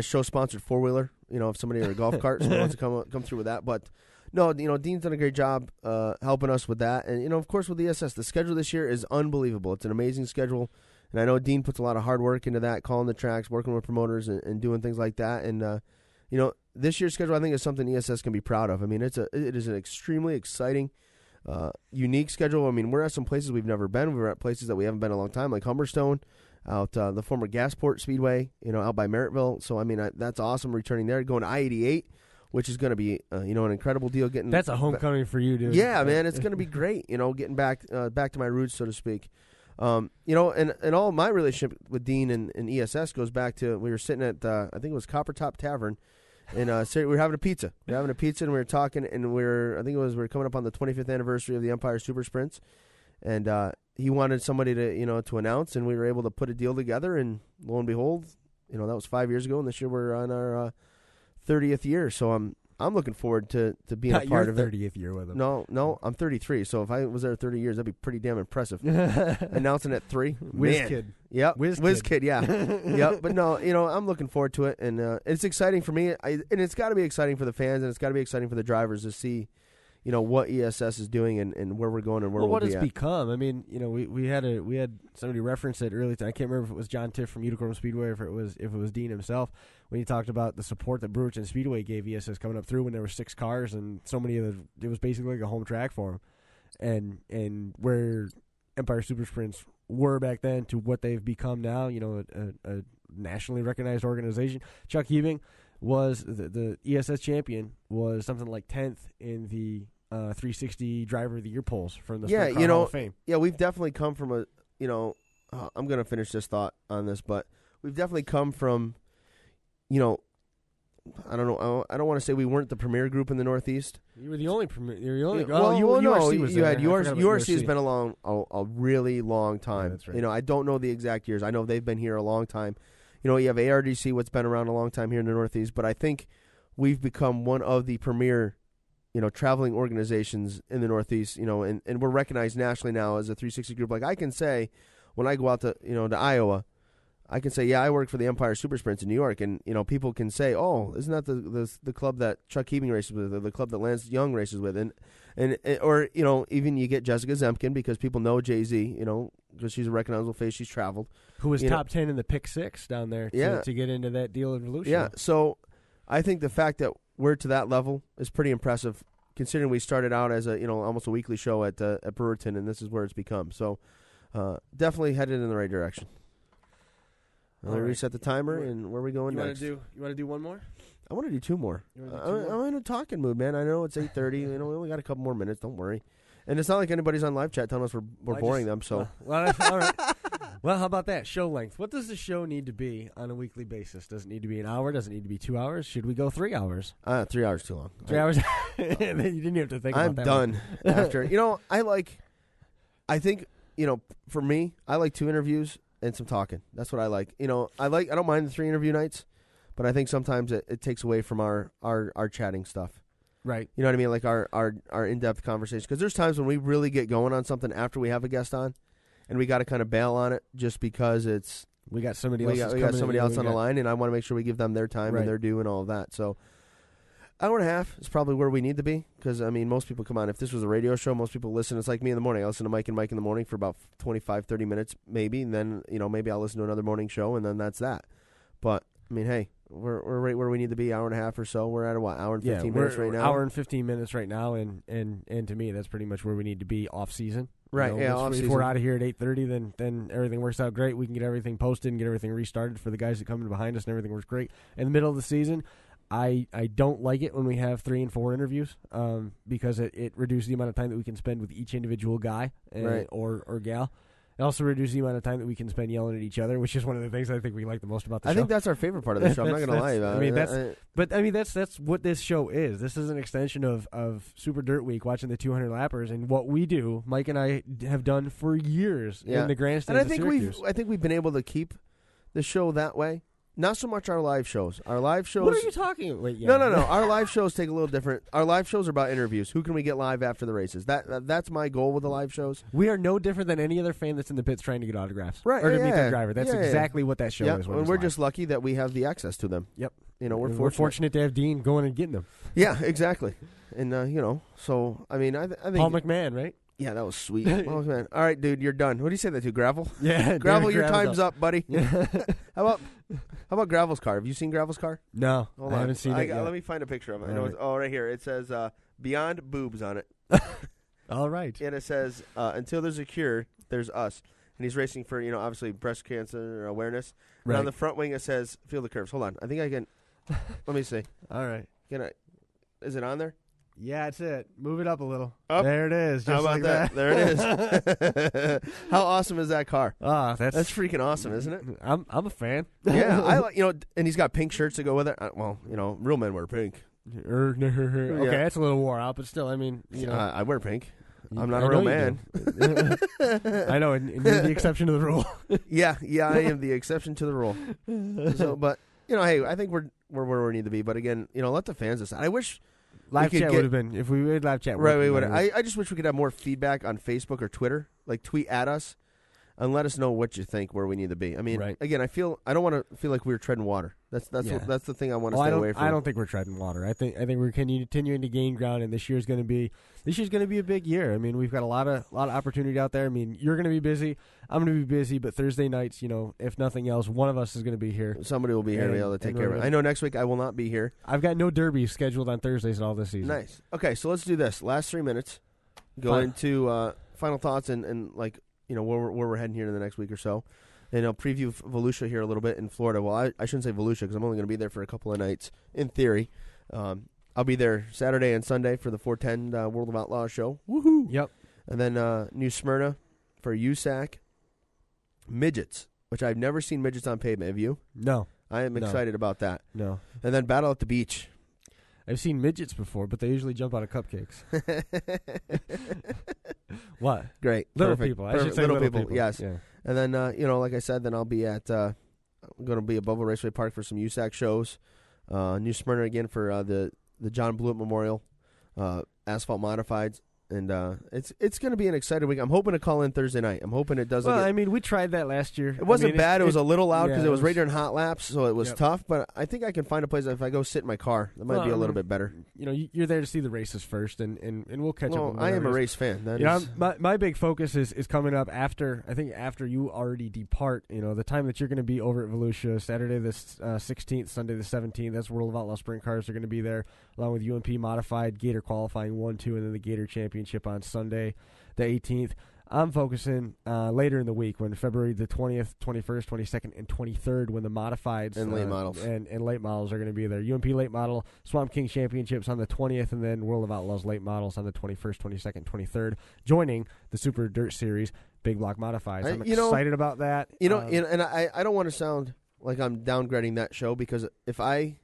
show sponsored 4-wheeler. If somebody or a golf cart somebody wants to come through with that. But no, Dean's done a great job helping us with that. And of course with the ESS, the schedule this year is unbelievable. It's an amazing schedule. And I know Dean puts a lot of hard work into that, calling the tracks, working with promoters, and doing things like that. And this year's schedule, I think, is something ESS can be proud of. I mean, it is an extremely exciting, unique schedule. I mean, we're at some places we've never been. We're at places that we haven't been in a long time, like Humberstone, out the former Gasport Speedway, out by Merrittville. So I mean, that's awesome. Returning there, going to I-88, which is going to be an incredible deal. That's a homecoming for you, dude. Yeah, man, it's going to be great. Getting back to my roots, so to speak. And all my relationship with Dean and ESS goes back to, we were sitting at, I think it was Copper Top Tavern, and we were having a pizza. We were having a pizza, and we were talking, and we were coming up on the 25th anniversary of the Empire Super Sprints, and he wanted somebody to announce, and we were able to put a deal together, and lo and behold, that was 5 years ago, and this year we're on our 30th year, so I'm looking forward to being a part of it. 30th year with him. No, I'm 33. So if I was there 30 years, that'd be pretty damn impressive. Announcing at 3, Whiz kid. Yep, Whiz kid. Yeah, yep. But no, I'm looking forward to it, and it's exciting for me. And it's got to be exciting for the fans, and it's got to be exciting for the drivers to see, what ESS is doing and where we're going and where what we'll it's become. I mean, we had somebody reference it earlier. I can't remember if it was John Tiff from Utica-Rome Speedway or if it was Dean himself when he talked about the support that Brewerton Speedway gave ESS coming up through when there were 6 cars and so many of it was basically like a home track for them, and where Empire Super Sprints were back then to what they've become now. A nationally recognized organization. Chuck Heaving was the ESS champion, was something like 10th in the 360 Driver of the Year polls from the Sprint Car Hall of Fame. Yeah, we've definitely come from I'm going to finish this thought on this, but we've definitely come from, I don't know. I don't want to say we weren't the premier group in the Northeast. You were the only premier. URC was you had URC has been along a really long time. Yeah, that's right. I don't know the exact years. I know they've been here a long time. You have ARDC, what's been around a long time here in the Northeast, but I think we've become one of the premier traveling organizations in the Northeast, and we're recognized nationally now as a 360 group. Like I can say, when I go out to, to Iowa, I can say, yeah, I work for the Empire Super Sprints in New York, and people can say, oh, isn't that the club that Chuck Heaving races with, or the club that Lance Young races with, and or even you get Jessica Zemkin because people know Jay-Z, because she's a recognizable face, she's traveled, who was top 10 in the Pick 6 down there to get into that deal of Volusia. Yeah, so I think the fact that we're to that level is pretty impressive, considering we started out as a almost a weekly show at Brewerton, and this is where it's become. So definitely headed in the right direction. I'll reset the timer, and where are we going next? You want to do one more? I want to do two more. I'm in a talking mood, man. I know it's 8:30. We only got a couple more minutes. Don't worry. And it's not like anybody's on live chat telling us we're boring them. So, all right. Well, how about that? Show length. What does the show need to be on a weekly basis? Does it need to be an hour? Does it need to be 2 hours? Should we go 3 hours? 3 hours too long. 3 hours? You didn't even have to think about that. I'm done after. I think, for me, I like 2 interviews and some talking. That's what I like. I don't mind the 3 interview nights, but I think sometimes it takes away from our chatting stuff. Right. You know what I mean? Like our in-depth conversation. Because there's times when we really get going on something after we have a guest on, and we got to kind of bail on it just because we got somebody else. We got somebody else on the line, and I want to make sure we give them their time and their due and all of that. So, hour and a half is probably where we need to be. Because most people come on. If this was a radio show, most people listen. It's like me in the morning. I listen to Mike and Mike in the morning for about 25, 30 minutes, maybe, and then maybe I'll listen to another morning show, and then that's that. But hey. We're right where we need to be, hour and a half or so. We're at hour and 15 minutes right now. Hour and 15 minutes right now, and to me, that's pretty much where we need to be off season. Right, off season. If we're out of here at 8:30, then everything works out great. We can get everything posted and get everything restarted for the guys that come in behind us, and everything works great. In the middle of the season, I don't like it when we have 3 and 4 interviews because it reduces the amount of time that we can spend with each individual guy or gal. It also reduces the amount of time that we can spend yelling at each other, which is one of the things I think we like the most about the show. I think that's our favorite part of the show. I'm not going to lie about it. That's what this show is. This is an extension of Super Dirt Week, watching the 200 lappers, and what we do, Mike and I have done for years in the grandstands. And I think we've been able to keep the show that way. Not so much our live shows. Our live shows... What are you talking about? No. Our live shows take a little different... Our live shows are about interviews. Who can we get live after the races? That's my goal with the live shows. We are no different than any other fan that's in the pits trying to get autographs. Right. Or to meet their driver. That's exactly what that show is. And we're just lucky that we have the access to them. Yep. We're fortunate to have Dean going and getting them. Yeah, exactly. And, so, I think... Paul McMahon, right? Yeah, that was sweet. Oh, man. All right, dude, you're done. What do you say that to, Gravel? Yeah, Gravel, your time's up, buddy. How about Gravel's car? Have you seen Gravel's car? No, Hold I on. haven't seen it yet. Let me find a picture of it. I know right here. It says Beyond Boobs on it. All right. And it says, until there's a cure, there's us. And he's racing for, obviously breast cancer awareness. Right. And on the front wing it says, feel the curves. Hold on. I think I can. Let me see. All right. Is it on there? Yeah, that's it. Move it up a little. Up. There it is. Just How about like that? There it is. How awesome is that car? That's freaking awesome, isn't it? I'm a fan. Yeah, I like and he's got pink shirts to go with it. Real men wear pink. Okay, that's a little wore out, but still, I wear pink. I'm not a real man. I know, and you're the exception to the rule. Yeah, I am the exception to the rule. So, but hey, I think we're where we need to be. But again, let the fans decide. I wish. Live chat would have been, if we made live chat. Right, we would. I just wish we could have more feedback on Facebook or Twitter. Like, tweet at us and let us know what you think, where we need to be. I mean, again, I don't want to feel like we're treading water. That's the thing I want to stay away from. I don't think we're treading water. I think we're continuing to gain ground, and this year's going to be a big year. I mean, we've got a lot of opportunity out there. I mean, you're going to be busy. I'm going to be busy, but Thursday nights, if nothing else, one of us is going to be here. Somebody will be here to be able to take care of it. I know next week I will not be here. I've got no derbies scheduled on Thursdays at all this season. Nice. Okay, so let's do this. Last 3 minutes. Go into final thoughts and where we're heading here in the next week or so. And I'll preview Volusia here a little bit in Florida. Well, I shouldn't say Volusia because I'm only going to be there for a couple of nights, in theory. I'll be there Saturday and Sunday for the 410 World of Outlaws show. Woohoo! Yep. And then New Smyrna for USAC. Midgets, which I've never seen midgets on pavement. Have you? No. I am excited about that. No. And then Battle at the Beach. I've seen midgets before, but they usually jump out of cupcakes. What? Great. Little Perfect. people. I should say little people. Yes. Yeah. And then, like I said, then I'll be at I'm going to be at Belleville Raceway Park for some USAC shows. New Smyrna again for the John Blewett Memorial, Asphalt Modifieds. And it's going to be an exciting week. I'm hoping to call in Thursday night. I'm hoping it doesn't. Well, we tried that last year. It wasn't bad. It was a little loud because it was right during hot laps, so it was Yep. tough. But I think I can find a place if I go sit in my car. That might be a little bit better. You're there to see the races first, and we'll catch up. I am a race fan. My big focus is coming up after. I think after you already depart. The time that you're going to be over at Volusia, Saturday the 16th, Sunday the 17th. That's World of Outlaw Sprint Cars are going to be there, along with UMP Modified, Gator Qualifying 1, 2, and then the Gator Championship on Sunday the 18th. I'm focusing later in the week when February the 20th, 21st, 22nd, and 23rd when the modifieds and late models and late models are going to be there. UMP late model, Swamp King Championships on the 20th, and then World of Outlaws late models on the 21st, 22nd, 23rd, joining the Super Dirt Series Big Block Modifieds. I'm excited about that. And I don't want to sound like I'm downgrading that show, because if I,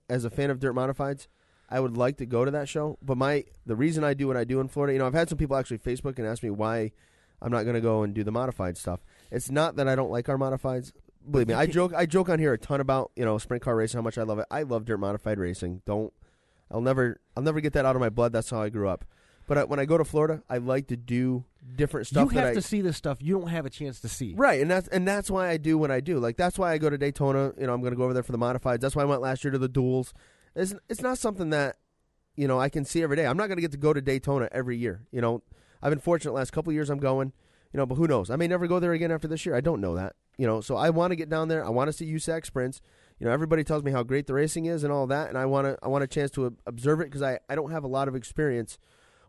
as a fan of Dirt Modifieds, I would like to go to that show, but the reason I do what I do in Florida, I've had some people actually Facebook and ask me why I'm not going to go and do the modified stuff. It's not that I don't like our modifieds. Believe me, I joke on here a ton about sprint car racing, how much I love it. I love dirt modified racing. I'll never get that out of my blood. That's how I grew up. But when I go to Florida, I like to do different stuff. You have to see the stuff you don't have a chance to see. Right, and that's why I do what I do. Like, that's why I go to Daytona. I'm going to go over there for the modifieds. That's why I went last year to the duels. It's not something that, I can see every day. I'm not going to get to go to Daytona every year. I've been fortunate last couple of years I'm going, but who knows? I may never go there again after this year. I don't know that. So I want to get down there. I want to see USAC sprints. Everybody tells me how great the racing is and all that, and I want a chance to observe it, because I don't have a lot of experience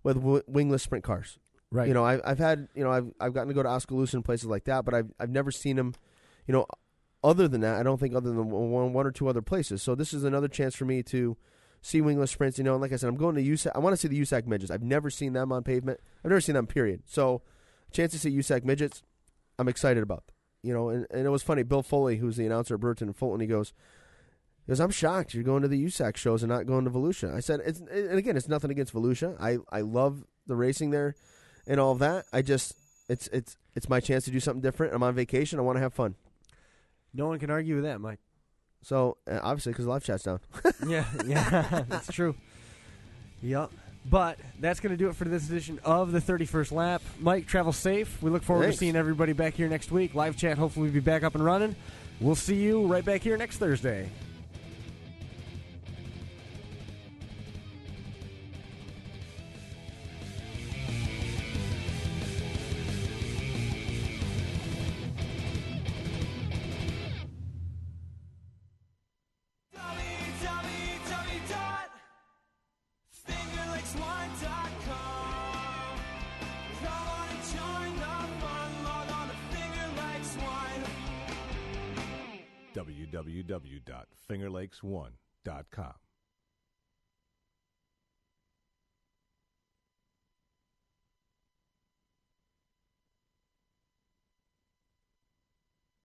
with wingless sprint cars. Right. I've had, I've gotten to go to Oskaloosa and places like that, but I've never seen them, other than that. I don't think other than one or two other places. So this is another chance for me to see wingless sprints. And like I said, I'm going to USAC. I want to see the USAC midgets. I've never seen them on pavement. I've never seen them, period. So a chance to see USAC midgets, I'm excited about. And it was funny. Bill Foley, who's the announcer at Burton and Fulton, he goes, I'm shocked you're going to the USAC shows and not going to Volusia. I said, and again, it's nothing against Volusia. I love the racing there and all of that. It's my chance to do something different. I'm on vacation. I want to have fun. No one can argue with that, Mike. So, obviously, because live chat's down. yeah, that's true. Yep. But that's going to do it for this edition of the 31st Lap. Mike, travel safe. We look forward to seeing everybody back here next week. Live chat, hopefully, will be back up and running. We'll see you right back here next Thursday. www.fingerlakes1.com